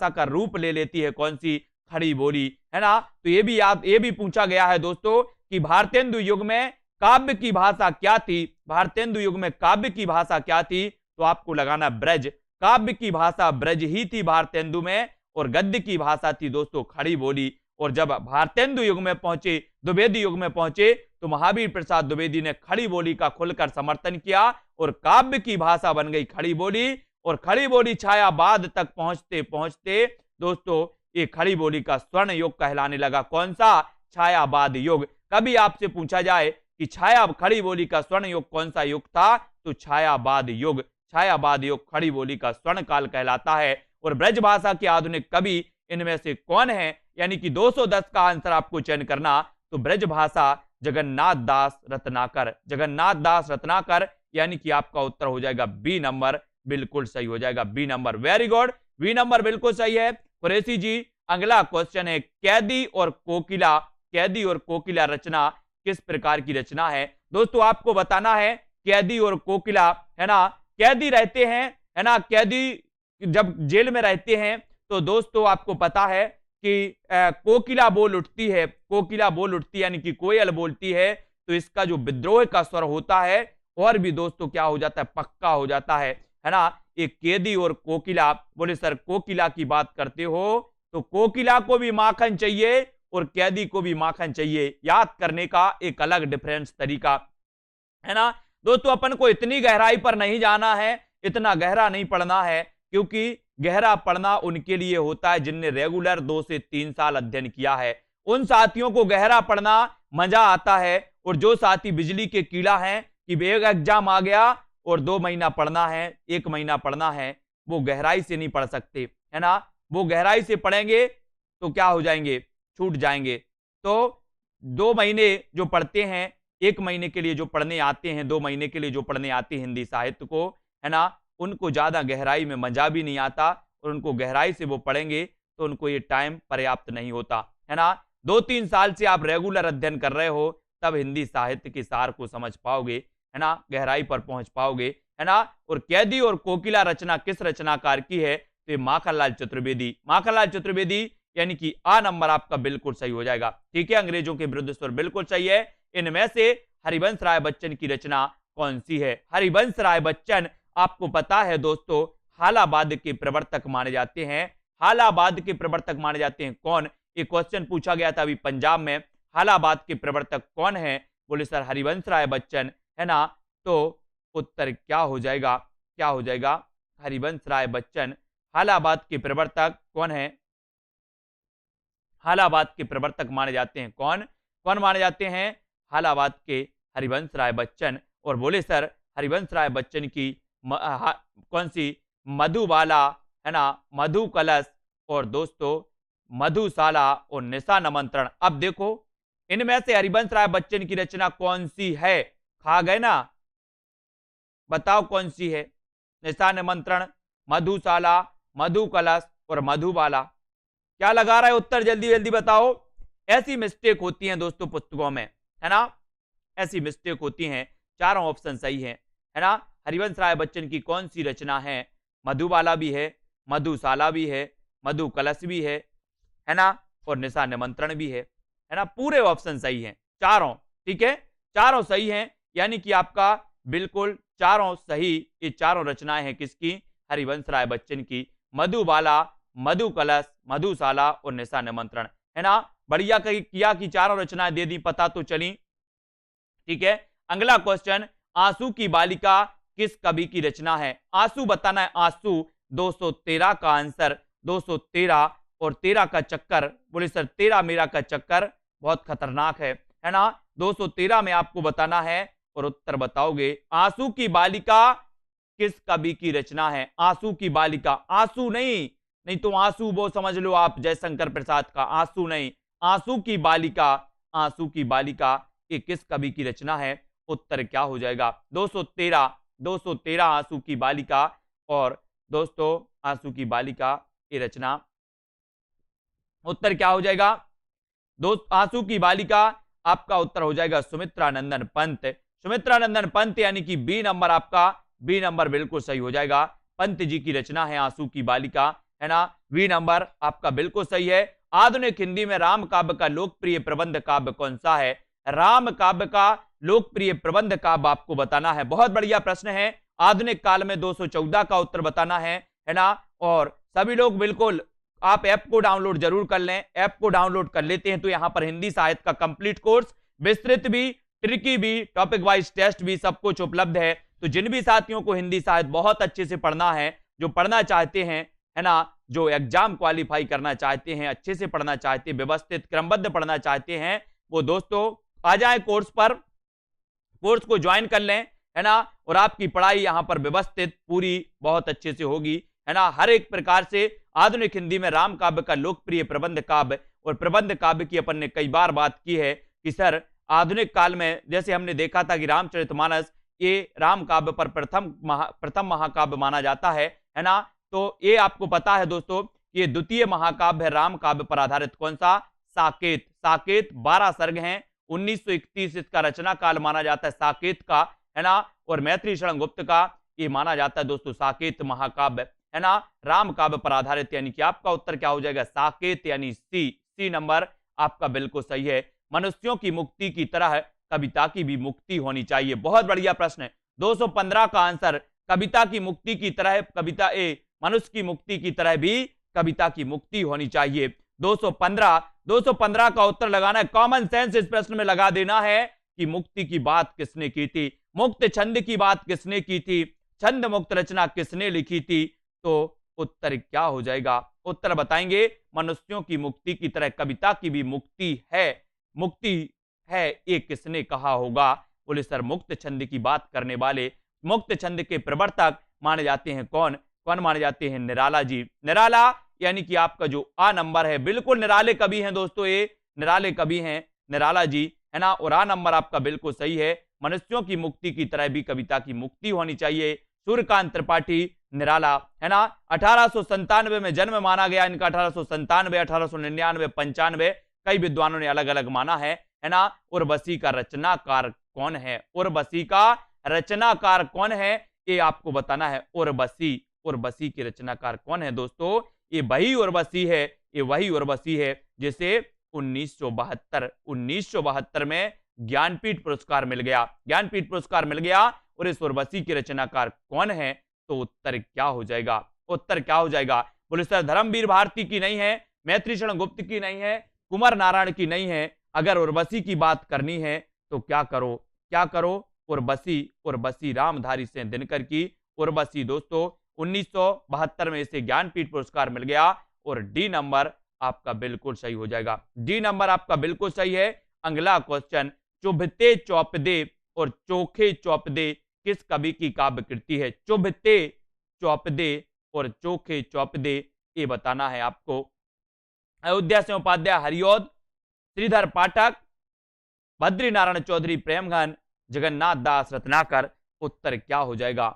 का रूप ले लेती है कौन सी, खड़ी बोली, है ना। तो ये भी पूछा गया है दोस्तों कि भारतेंदु युग में काव्य की भाषा क्या थी, भारतेंदु युग में काव्य की भाषा क्या थी, तो आपको लगाना ब्रज, काव्य की भाषा ब्रज ही थी भारतेंदु में, और गद्य की भाषा थी दोस्तों खड़ी बोली। और जब भारतेंदु युग में पहुंचे, द्विवेदी युग में पहुंचे, तो महावीर प्रसाद द्विवेदी ने खड़ी बोली का खुलकर समर्थन किया और काव्य की भाषा बन गई खड़ी बोली। और खड़ी बोली छायावाद तक पहुंचते पहुंचते दोस्तों ये खड़ी बोली का स्वर्ण युग कहलाने लगा। कौन सा, छायावाद युग। कभी आपसे पूछा जाए कि खड़ी बोली का स्वर्ण युग कौन सा युग था, तो छायावाद युग, छायावाद युग खड़ी बोली का स्वर्ण काल कहलाता है। और ब्रज भाषा के आधुनिक कवि इनमें से कौन है, यानी कि 210 का आंसर आपको चयन करना। तो ब्रज भाषा जगन्नाथ दास रत्नाकर, जगन्नाथ दास रत्नाकर, यानी कि आपका उत्तर हो जाएगा बी नंबर, बिल्कुल सही हो जाएगा B number. Very good, B number बिल्कुल सही है। कुरैशी जी, अगला क्वेश्चन है, कैदी और कोकिला रचना किस प्रकार की रचना है। दोस्तों आपको बताना है कैदी और कोकिला, है ना। कैदी रहते हैं, है ना, कैदी जब जेल में रहते हैं तो दोस्तों आपको पता है कि कोकिला बोल उठती है, यानी कि कोयल बोलती है, तो इसका जो विद्रोह का स्वर होता है और भी दोस्तों क्या हो जाता है, पक्का हो जाता है ना। एक कैदी और कोकिला, बोले सर कोकिला की बात करते हो तो कोकिला को भी माखन चाहिए और कैदी को भी माखन चाहिए, याद करने का एक अलग डिफरेंस तरीका, है ना। दोस्तों अपन को इतनी गहराई पर नहीं जाना है, इतना गहरा नहीं पढ़ना है, क्योंकि गहरा पढ़ना उनके लिए होता है जिनने रेगुलर 2 से 3 साल अध्ययन किया है, उन साथियों को गहरा पढ़ना मजा आता है, और जो साथी बिजली के कीड़ा हैं कि एक एग्जाम आ गया और 2 महीना पढ़ना है, 1 महीना पढ़ना है, वो गहराई से नहीं पढ़ सकते, है ना। वो गहराई से पढ़ेंगे तो क्या हो जाएंगे, छूट जाएंगे। तो 2 महीने जो पढ़ते हैं, 1 महीने के लिए जो पढ़ने आते हैं, 2 महीने के लिए जो पढ़ने आते हैं हिंदी साहित्य को, है ना, उनको ज्यादा गहराई में मजा भी नहीं आता, और उनको गहराई से वो पढ़ेंगे तो उनको ये टाइम पर्याप्त नहीं होता, है ना। 2-3 साल से आप रेगुलर अध्ययन कर रहे हो, तब हिंदी साहित्य के सार को समझ पाओगे, है ना, गहराई पर पहुंच पाओगे, है ना। और कैदी और कोकिला रचना किस रचनाकार की है, तो माखनलाल चतुर्वेदी। माखनलाल चतुर्वेदी, यानी कि आ नंबर आपका बिल्कुल सही हो जाएगा। ठीक है, अंग्रेजों के विरुद्ध स्वर बिल्कुल सही है। इनमें से हरिवंश राय बच्चन की रचना कौन सी है। हरिवंश राय बच्चन आपको पता है दोस्तों, हालाबाद के प्रवर्तक माने जाते हैं। हालाबाद के प्रवर्तक माने जाते हैं कौन, एक क्वेश्चन पूछा गया था अभी पंजाब में, हालाबाद के प्रवर्तक कौन है, बोले सर हरिवंश राय बच्चन, है ना। तो उत्तर क्या हो जाएगा, क्या हो जाएगा, हरिवंश राय बच्चन हालाबाद के प्रवर्तक कौन है, हालाबाद के प्रवर्तक माने जाते हैं कौन, कौन माने जाते हैं, हालाबाद के हरिवंश राय बच्चन। और बोले सर हरिवंश राय बच्चन की कौन सी, मधुबाला, है ना, मधु कलश, और दोस्तों मधुशाला और निशा निमंत्रण। अब देखो इनमें से हरिवंश राय बच्चन की रचना कौन सी है, खा गए ना, बताओ कौन सी है, निशा निमंत्रण, मधुशाला, मधु कलश और मधुबाला। क्या लगा रहा है उत्तर, जल्दी जल्दी बताओ। ऐसी मिस्टेक होती है दोस्तों पुस्तकों में, है ना, ऐसी मिस्टेक होती हैं। चारों ऑप्शन सही है ना। हरिवंश राय बच्चन की कौन सी रचना है, मधुबाला भी है, मधुशाला भी है, मधु कलश भी है ना, और निशा निमंत्रण भी है ना। पूरे ऑप्शन सही हैं चारों, ठीक है, चारों सही हैं, यानी कि आपका बिल्कुल चारों सही, ये चारों रचनाएं हैं किसकी, हरिवंश राय बच्चन की, मधुबाला, मधु कलश, मधुशाला और निशा निमंत्रण, है ना। बढ़िया किया कि चारों रचनाएं दे दी, पता तो चली। ठीक है, अगला क्वेश्चन, आंसू की बालिका किस कवि की रचना है। आंसू बताना है, आंसू 213 का आंसर, 213 और 13 का चक्कर, बोले सर 13 मेरा का चक्कर बहुत खतरनाक है ना। 213 में आपको बताना है और उत्तर बताओगे। आंसू की बालिका किस कवि की रचना है, आंसू की बालिका, आंसू नहीं, नहीं तो आंसू वो समझ लो आप जयशंकर प्रसाद का, आंसू नहीं, आंसू की बालिका, आंसू की बालिका ये किस कवि की रचना है, उत्तर क्या हो जाएगा, 213 आंसू की बालिका। और दोस्तों आंसू की बालिका ये रचना, उत्तर क्या हो जाएगा दोस्त, आंसू की बालिका आपका उत्तर हो जाएगा सुमित्रा नंदन पंत। सुमित्रा नंदन पंत यानी कि बी नंबर, आपका बी नंबर बिल्कुल सही हो जाएगा। पंत जी की रचना है आंसू की बालिका, है ना, बी नंबर आपका बिल्कुल सही है। आधुनिक हिंदी में राम काव्य का लोकप्रिय प्रबंध काव्य कौन सा है, राम काव्य का लोकप्रिय प्रबंध काव्य आपको बताना है। बहुत बढ़िया प्रश्न है। आधुनिक काल में 214 का उत्तर बताना है ना। और सभी लोग बिल्कुल आप ऐप को डाउनलोड जरूर कर लें। ऐप को डाउनलोड कर लेते हैं तो यहां पर हिंदी साहित्य का कंप्लीट कोर्स, विस्तृत भी, ट्रिकी भी, टॉपिक वाइज टेस्ट भी, सब कुछ उपलब्ध है। तो जिन भी साथियों को हिंदी साहित्य बहुत अच्छे से पढ़ना है, जो पढ़ना चाहते हैं, है ना, जो एग्जाम क्वालिफाई करना चाहते हैं, अच्छे से पढ़ना चाहते हैं, व्यवस्थित क्रमबद्ध पढ़ना चाहते हैं, वो दोस्तों आ जाए कोर्स पर, कोर्स को ज्वाइन कर लें, है ना। और आपकी पढ़ाई यहां पर व्यवस्थित पूरी बहुत अच्छे से होगी, है ना। हर एक प्रकार से आधुनिक हिंदी में राम काव्य का लोकप्रिय प्रबंध काव्य, और प्रबंध काव्य की अपन ने कई बार बात की है कि सर आधुनिक काल में जैसे हमने देखा था कि रामचरितमानस ये राम काव्य पर प्रथम महाकाव्य माना जाता है ना। तो ये आपको पता है दोस्तों, ये द्वितीय महाकाव्य है राम काव्य पर आधारित, कौन सा, साकेत। साकेत 12 सर्ग हैं, 1931 इसका रचना काल माना जाता है साकेत का, है ना। और मैत्री शरण गुप्त का ये माना जाता है दोस्तों साकेत महाकाव्य, है ना, राम काव्य पर आधारित। यानी कि आपका उत्तर क्या हो जाएगा, साकेत, यानी सी नंबर आपका बिल्कुल सही है। मनुष्यों की मुक्ति की तरह कविता की भी मुक्ति होनी चाहिए। बहुत बढ़िया प्रश्न है। 215 का आंसर, कविता की मुक्ति की तरह, कविता मनुष्य की मुक्ति की तरह भी कविता की मुक्ति होनी चाहिए। 215 का उत्तर लगाना है। कॉमन सेंस इस प्रश्न में लगा देना है कि मुक्ति की बात किसने की थी, मुक्त छंद की बात किसने की थी, छंद मुक्त रचना किसने लिखी थी। तो उत्तर क्या हो जाएगा? उत्तर बताएंगे। मनुष्यों की मुक्ति की तरह कविता की भी मुक्ति है ये किसने कहा होगा? बोले सर मुक्त छंद की बात करने वाले, मुक्त छंद के प्रवर्तक माने जाते हैं कौन? कौन माने जाते हैं? निराला जी। निराला यानी कि आपका जो आ नंबर है, बिल्कुल निराले कवि हैं दोस्तों, ये निराले कवि हैं निराला जी, है ना। और आ नंबर आपका बिल्कुल सही है। मनुष्यों की मुक्ति की तरह भी कविता की मुक्ति होनी चाहिए। सूर्यकांत त्रिपाठी निराला, है ना। 1897 में जन्म माना गया इनका, 1897, 1899, 95, कई विद्वानों ने अलग अलग माना है ना। उर्वशी का रचनाकार कौन है? उर्वशी का रचनाकार कौन है ये आपको बताना है। उर्वशी के रचनाकार कौन है दोस्तों? ये वही उर्वशी है जिसे 1972 में ज्ञानपीठ पुरस्कार मिल गया। और इस उर्वशी के रचनाकार कौन है? तो उत्तर क्या हो जाएगा? बोले सर धर्मवीर भारती की नहीं है, मैत्री शरण गुप्त की नहीं है, कुमार नारायण की नहीं है, अगर उर्वशी की बात करनी है तो क्या करो? उर्वशी रामधारी सिंह दिनकर की उर्वशी दोस्तों 1972 में इसे ज्ञानपीठ पुरस्कार मिल गया। और डी नंबर आपका बिल्कुल सही हो जाएगा। डी नंबर आपका बिल्कुल सही है। अगला क्वेश्चन, चुभते चौपदे और चोखे चौपदे किस कवि की काव्य कृति है? चुभते चौपदे और चोखे चौपदे ये बताना है आपको। अयोध्या से उपाध्याय हरिऔध, श्रीधर पाठक, बद्री नारायण चौधरी प्रेमघन, जगन्नाथ दास रत्नाकर। उत्तर क्या हो जाएगा?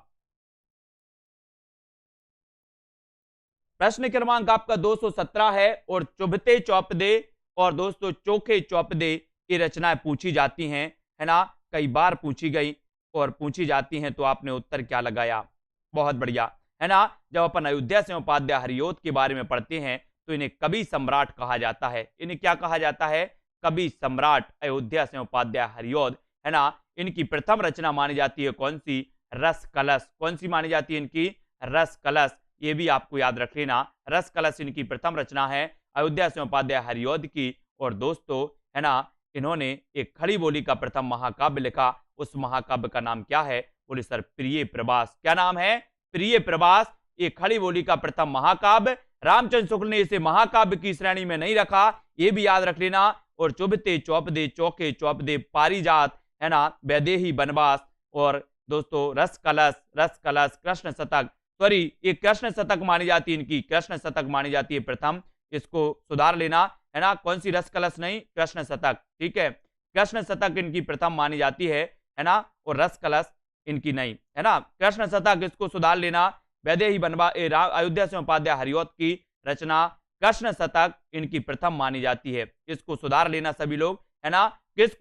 प्रश्न क्रमांक आपका 217 है। और चुभते चौपदे और दोस्तों चोखे चौपदे ये रचनाएं पूछी जाती हैं, है ना। कई बार पूछी गई और पूछी जाती हैं, तो आपने उत्तर क्या लगाया? बहुत बढ़िया, है ना। जब अपन अयोध्या से उपाध्याय हरिऔध के बारे में पढ़ते हैं तो इन्हें कवि सम्राट कहा जाता है। इन्हें क्या कहा जाता है? कवि सम्राट अयोध्या से उपाध्याय हरिऔध, है ना। इनकी प्रथम रचना मानी जाती है कौन सी? रस कलश। कौन सी मानी जाती है इनकी? रस कलश। ये भी आपको याद रख लेना, रस कलश इनकी प्रथम रचना है अयोध्या से उपाध्याय हरिऔध की। और दोस्तों, है ना, इन्होंने एक खड़ी बोली का प्रथम महाकाव्य लिखा। उस महाकाव्य का नाम क्या है? बोले सर प्रिय प्रवास। क्या नाम है? प्रिय प्रवास। ये खड़ी बोली का प्रथम महाकाव्य। रामचंद्र शुक्ल ने इसे महाकाव्य की श्रेणी में नहीं रखा, ये भी याद रख लेना। और चुभते चौपदे, चौके चौपदे, पारिजात, है ना, वैदेही वनवास, और दोस्तों रस कलश, कृष्ण शतक, सॉरी ये कृष्ण शतक मानी जाती है इनकी, कृष्ण शतक मानी जाती है प्रथम, इसको सुधार लेना, है ना। कौन सी? रस कलश नहीं, कृष्ण शतक, ठीक है। कृष्ण शतक इनकी प्रथम मानी जाती है ना। और रस कलश इनकी नहीं, है ना। कृष्ण शतक इसको सुधार लेना। वैदेही वनवास अयोध्या से उपाध्याय हरिऔध की रचना कृष्ण शतक इनकी प्रथम मानी जाती है, इसको सुधार लेना सभी लोग, है ना। किस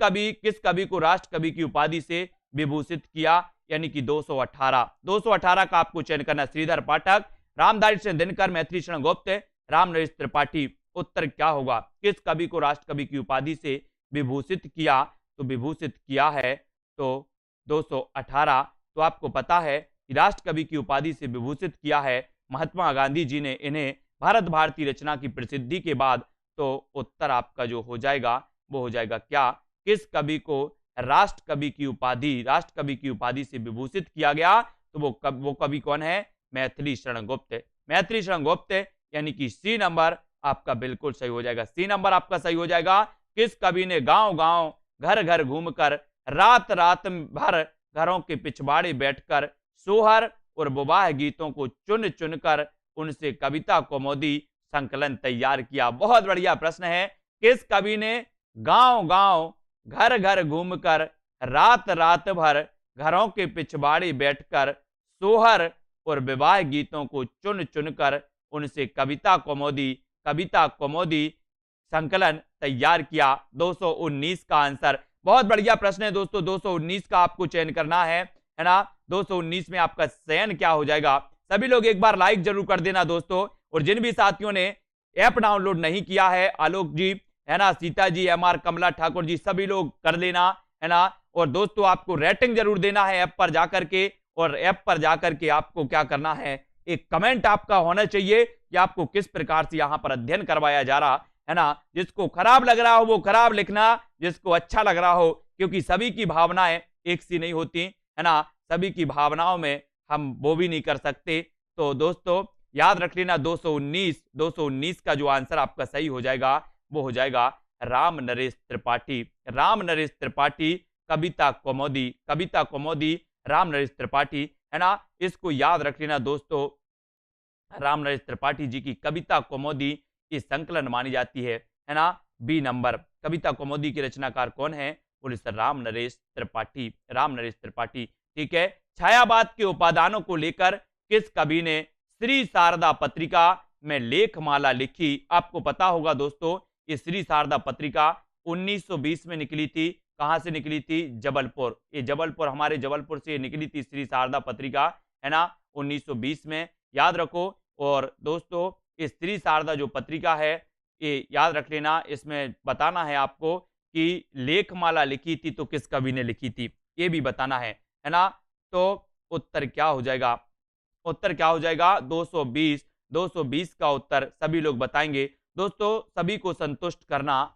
कवि को राष्ट्र कवि की उपाधि से विभूषित किया? यानी कि 218 का आपको चयन करना। श्रीधर पाठक, रामधारी सिंह दिनकर, मैत्री शरण गुप्त, रामनरेश त्रिपाठी। उत्तर क्या होगा? किस कवि को राष्ट्र कवि की उपाधि से विभूषित किया? तो विभूषित किया है तो 218। तो आपको पता है कि राष्ट्र कवि की उपाधि से विभूषित किया है महात्मा गांधी जी ने इन्हें भारत भारती रचना की प्रसिद्धि के बाद। तो उत्तर आपका जो हो जाएगा वो हो जाएगा क्या? किस कवि को राष्ट्र कवि की उपाधि से विभूषित किया गया? तो वो कवि कौन है? मैथिली शरण गुप्त, यानी कि सी नंबर आपका बिल्कुल सही हो जाएगा। सी नंबर आपका सही हो जाएगा। किस कवि ने गांव गांव घर घर घूमकर रात रात भर घरों के पिछवाड़े बैठकर सोहर और विवाह गीतों को चुन चुनकर उनसे कविता कौमुदी संकलन तैयार किया? बहुत बढ़िया प्रश्न है। किस कवि ने गांव गांव घर घर घूमकर रात रात भर घरों के पिछवाड़े बैठकर सोहर और विवाह गीतों को चुन चुनकर उनसे कविता कौमुदी संकलन तैयार किया? 219 का आंसर। बहुत बढ़िया प्रश्न है दोस्तों, 219 का आपको चयन करना है ना। 219 में आपका चयन क्या हो जाएगा? सभी लोग एक बार लाइक जरूर कर देना दोस्तों। और जिन भी साथियों ने ऐप डाउनलोड नहीं किया है, आलोक जी, है ना, सीता जी, MR कमला ठाकुर जी, सभी लोग कर लेना, है ना। और दोस्तों आपको रेटिंग जरूर देना है ऐप पर जाकर के। और ऐप पर जाकर के आपको क्या करना है? एक कमेंट आपका होना चाहिए कि आपको किस प्रकार से यहां पर अध्ययन करवाया जा रहा है ना। जिसको खराब लग रहा हो वो खराब लिखना, जिसको अच्छा लग रहा हो, क्योंकि सभी की भावनाएं एक सी नहीं होती, है ना। सभी की भावनाओं में हम वो भी नहीं कर सकते। तो दोस्तों याद रख लेना 219 का जो आंसर आपका सही हो जाएगा वो हो जाएगा राम नरेश त्रिपाठी। राम नरेश त्रिपाठी, कविता कौमुदी राम नरेश त्रिपाठी, है ना। इसको याद रख लेना दोस्तों, राम नरेश त्रिपाठी जी की कविता कौमुदी की संकलन मानी जाती है ना। बी नंबर, कविता कौमुदी के रचनाकार कौन है? बोले सर राम नरेश त्रिपाठी, राम नरेश त्रिपाठी। ठीक है। छायावाद के उपादानों को लेकर किस कवि ने श्री शारदा पत्रिका में लेखमाला लिखी? आपको पता होगा दोस्तों, ये श्री शारदा पत्रिका 1920 में निकली थी। कहां से निकली थी? जबलपुर। ये जबलपुर, हमारे जबलपुर से निकली थी श्री शारदा पत्रिका, है ना, 1920 में। याद रखो। और दोस्तों ये श्री शारदा जो पत्रिका है, ये याद रख लेना, इसमें बताना है आपको कि लेखमाला लिखी थी तो किस कवि ने लिखी थी, ये भी बताना है ना। तो उत्तर क्या हो जाएगा? उत्तर क्या हो जाएगा? 220 का उत्तर सभी लोग बताएंगे। दोस्तों सभी को संतुष्ट करना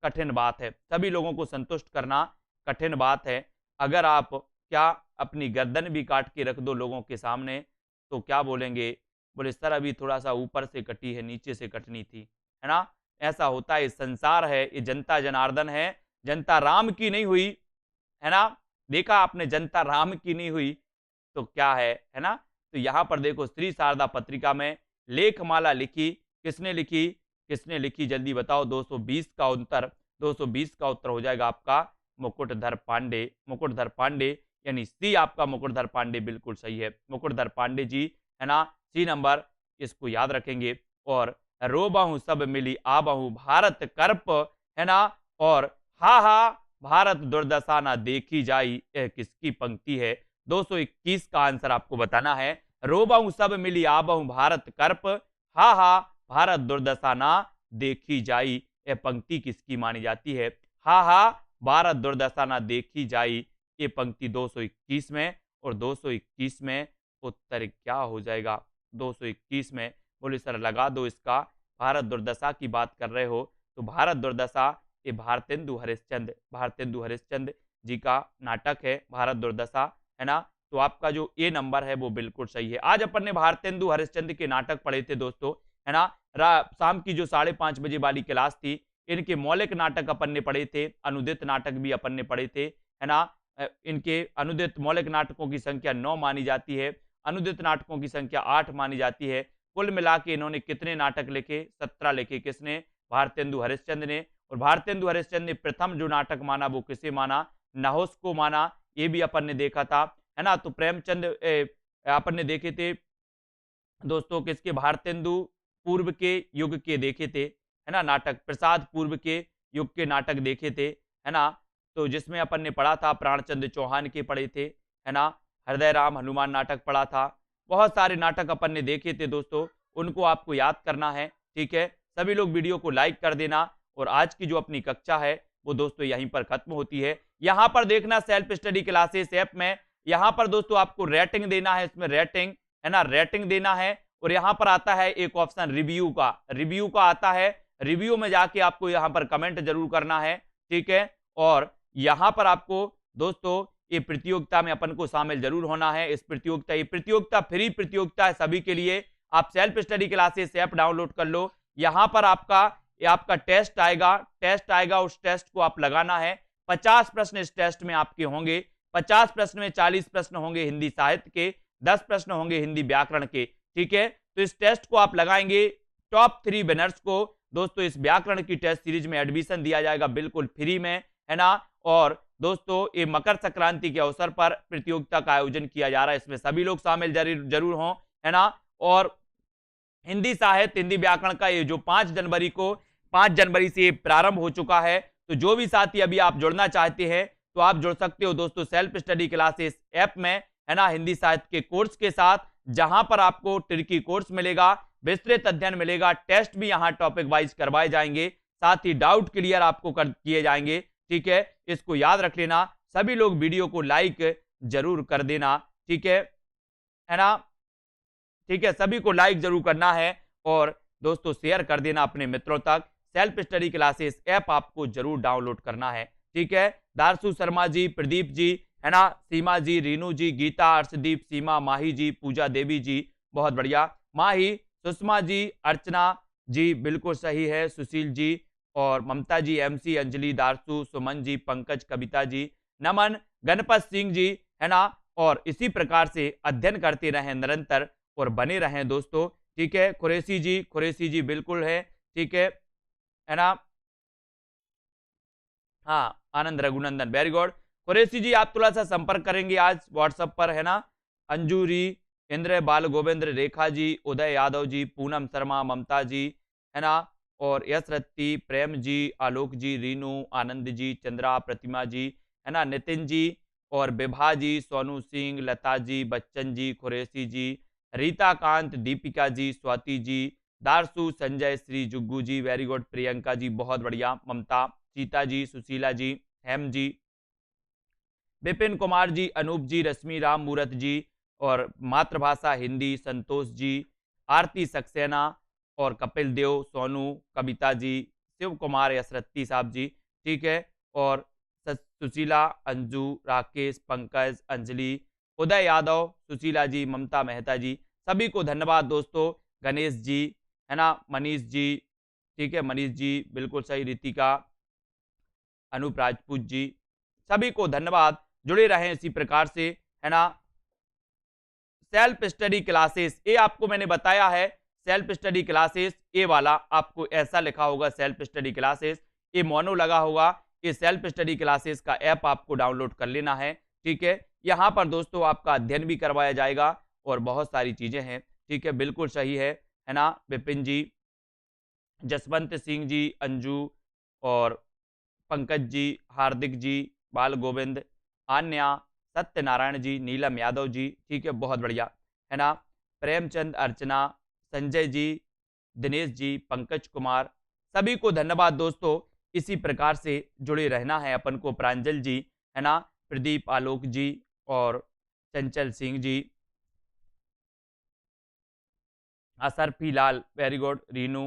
कठिन बात है, सभी लोगों को संतुष्ट करना कठिन बात है। अगर आप क्या अपनी गर्दन भी काट के रख दो लोगों के सामने तो क्या बोलेंगे? बोले सर अभी थोड़ा सा ऊपर से कटी है, नीचे से कटनी थी, है ना। ऐसा होता है, संसार है, ये जनता जनार्दन है, जनता राम की नहीं हुई, है ना। देखा आपने, जनता राम की नहीं हुई तो क्या है ना। तो यहां पर देखो श्री शारदा पत्रिका में लेखमाला लिखी, किसने लिखी? किसने लिखी जल्दी बताओ। 220 का उत्तर, 220 का उत्तर हो जाएगा आपका मुकुटधर पांडे। मुकुटधर पांडे यानी सी आपका मुकुटधर पांडे बिल्कुल सही है, मुकुटधर पांडे जी, है ना। सी नंबर इसको याद रखेंगे। और रोबाहू सब मिली आबाहू भारत कर्प, है ना। और हा हा भारत दुर्दशा ना देखी जाई, यह किसकी पंक्ति है? 221 का आंसर आपको बताना है। रोबाहू सब मिली आबाहू भारत कर्प, हा हा भारत दुर्दशा ना देखी जाई, यह पंक्ति किसकी मानी जाती है? हा हा भारत दुर्दशा ना देखी जाई, ये पंक्ति 221 में। और 221 में उत्तर क्या हो जाएगा? 221 में बोले सर लगा दो इसका, भारत दुर्दशा की बात कर रहे हो तो भारत दुर्दशा ये भारतेंदु हरिश्चंद्र जी का नाटक है भारत दुर्दशा, है ना। तो आपका जो ए नंबर है वो बिल्कुल सही है। आज अपन ने भारतेंदु हरिश्चंद्र के नाटक पढ़े थे दोस्तों, है ना। शाम की जो 5:30 बजे वाली क्लास थी, इनके मौलिक नाटक अपन ने पढ़े थे, अनुदित नाटक भी अपन ने पढ़े थे, है ना। इनके अनुदित मौलिक नाटकों की संख्या 9 मानी जाती है, अनुदित नाटकों की संख्या 8 मानी जाती है। कुल मिला के इन्होंने कितने नाटक लिखे? 17 लिखे। किसने? भारतेंदु हरिश्चंद्र ने। और भारतेंदु हरिश्चंद्र ने प्रथम जो नाटक माना वो किसे माना? नहुस को माना, ये भी अपन ने देखा था, है ना। तो प्रेमचंद अपन ने देखे थे दोस्तों किसके? भारतेंदु पूर्व के युग के देखे थे, है ना, नाटक। प्रसाद पूर्व के युग के नाटक देखे थे, है ना। तो जिसमें अपन ने पढ़ा था प्राणचंद्र चौहान के पढ़े थे, है ना। हृदय राम हनुमान नाटक पढ़ा था। बहुत सारे नाटक अपन ने देखे थे दोस्तों, उनको आपको याद करना है। ठीक है। सभी लोग वीडियो को लाइक कर देना। और आज की जो अपनी कक्षा है वो दोस्तों यहीं पर खत्म होती है। यहां पर देखना सेल्फ स्टडी क्लासेस ऐप में, यहां पर दोस्तों आपको रेटिंग देना है, इसमें रेटिंग, है ना, रेटिंग देना है। और यहां पर आता है एक ऑप्शन रिव्यू का, रिव्यू का आता है। रिव्यू में जाके आपको यहां पर कमेंट जरूर करना है। ठीक है। और यहां पर आपको दोस्तों ये प्रतियोगिता में अपन को शामिल जरूर होना है। इस प्रतियोगिता, ये प्रतियोगिता फ्री प्रतियोगिता है सभी के लिए। आप self study classes app download कर लो। यहां पर आपका टेस्ट आएगा, उस टेस्ट को आप लगाना है। 50 प्रश्न इस टेस्ट में आपके होंगे। 50 प्रश्न में 40 प्रश्न होंगे हिंदी साहित्य के, 10 प्रश्न होंगे हिंदी व्याकरण के। ठीक है। तो इस टेस्ट को आप लगाएंगे। टॉप 3 विनर्स को दोस्तों इस व्याकरण की टेस्ट सीरीज में एडमिशन दिया जाएगा बिल्कुल फ्री में, है ना। और दोस्तों ये मकर संक्रांति के अवसर पर प्रतियोगिता का आयोजन किया जा रहा है, इसमें सभी लोग शामिल जरूर हों, है ना। और हिंदी साहित्य हिंदी व्याकरण का ये जो 5 जनवरी से प्रारंभ हो चुका है। तो जो भी साथी अभी आप जुड़ना चाहते हैं तो आप जुड़ सकते हो दोस्तों सेल्फ स्टडी क्लासेस ऐप में, है ना, हिंदी साहित्य के कोर्स के साथ, जहां पर आपको ट्रिकी कोर्स मिलेगा, विस्तृत अध्ययन मिलेगा, टेस्ट भी यहां टॉपिक वाइज करवाए जाएंगे, साथ ही डाउट क्लियर आपको किए जाएंगे। ठीक है। इसको याद रख लेना। सभी लोग वीडियो को लाइक जरूर कर देना। ठीक है ना। ठीक है। सभी को लाइक जरूर करना है और दोस्तों शेयर कर देना अपने मित्रों तक। सेल्फ स्टडी क्लासेस ऐप आपको जरूर डाउनलोड करना है। ठीक है। दारसू शर्मा जी, प्रदीप जी, है ना, सीमा जी, रीनू जी, गीता, अर्शदीप, सीमा, माही जी, पूजा देवी जी, बहुत बढ़िया। माही, सुषमा जी, अर्चना जी बिल्कुल सही है, सुशील जी और ममता जी, एमसी, अंजलि, दारसू, सुमन जी, पंकज, कविता जी, नमन, गणपत सिंह जी, है ना। और इसी प्रकार से अध्ययन करते रहें निरंतर और बने रहें दोस्तों, ठीक है। कुरैशी जी बिल्कुल है, ठीक है ना। हाँ, आनंद रघुनंदन, वेरी गुड। कुरैशी जी आप थोड़ा सा संपर्क करेंगे आज व्हाट्सएप पर, है ना। अंजूरी, इंद्र बाल गोविंद्र, रेखा जी, उदय यादव जी, पूनम शर्मा, ममता जी, है ना। और यश रत्ती, प्रेम जी, आलोक जी, रीनू, आनंद जी, चंद्रा, प्रतिमा जी, है ना, नितिन जी और विभा जी, सोनू सिंह, लता जी, बच्चन जी, कुरैशी जी, रीता कांत, दीपिका जी, स्वाति जी, दारसू, संजय श्री, जुग्गू जी, वेरी गुड, प्रियंका जी बहुत बढ़िया, ममता, सीता जी, सुशीला जी, हेम जी, विपिन कुमार जी, अनूप जी, रश्मि राम मूरत जी और मातृभाषा हिंदी, संतोष जी, आरती सक्सेना और कपिल देव, सोनू, कविता जी, शिव कुमार, यसरत्ती साहब जी, ठीक है। और सुशीला, अंजू, राकेश, पंकज, अंजलि, उदय यादव, सुशीला जी, ममता मेहता जी, सभी को धन्यवाद दोस्तों। गणेश जी, है ना, मनीष जी, ठीक है, मनीष जी बिल्कुल सही, रितिका, अनूप राजपूत जी, सभी को धन्यवाद। जुड़े रहें इसी प्रकार से, है ना। सेल्फ स्टडी क्लासेस, ये आपको मैंने बताया है, सेल्फ स्टडी क्लासेस, ये वाला आपको ऐसा लिखा होगा सेल्फ स्टडी क्लासेस, ये मोनो लगा होगा। ये सेल्फ स्टडी क्लासेस का ऐप आपको डाउनलोड कर लेना है, ठीक है। यहाँ पर दोस्तों आपका अध्ययन भी करवाया जाएगा और बहुत सारी चीजें हैं, ठीक है, बिल्कुल सही है ना। विपिन जी, जसवंत सिंह जी, अंजू और पंकज जी, हार्दिक जी, बाल गोविंद, आन्या, सत्यनारायण जी, नीलम यादव जी, ठीक है, बहुत बढ़िया, है ना। प्रेमचंद, अर्चना, संजय जी, दिनेश जी, पंकज कुमार, सभी को धन्यवाद दोस्तों। इसी प्रकार से जुड़े रहना है अपन को। प्रांजल जी, है ना, प्रदीप, आलोक जी और चंचल सिंह जी, असरफी लाल, वेरी गुड, रीनू,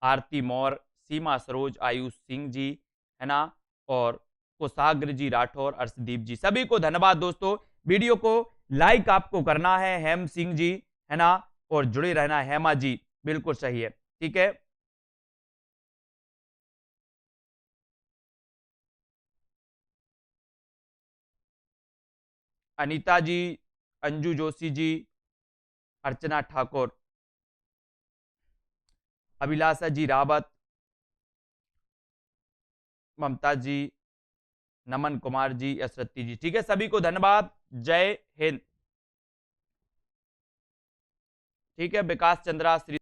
आरती मौर, सीमा सरोज, आयुष सिंह जी, है ना। और कुशाग्र जी राठौर, अर्शदीप जी, सभी को धन्यवाद दोस्तों। वीडियो को लाइक आपको करना है, हेम सिंह जी, है ना। और जुड़े रहना है, हेमा जी बिल्कुल सही है, ठीक है। अनीता जी, अंजू जोशी जी, अर्चना ठाकुर, अभिलाषा जी रावत, ममता जी, नमन कुमार जी, यशरत्ती जी, ठीक है, सभी को धन्यवाद। जय हिंद, ठीक है। विकास चंद्रा, श्री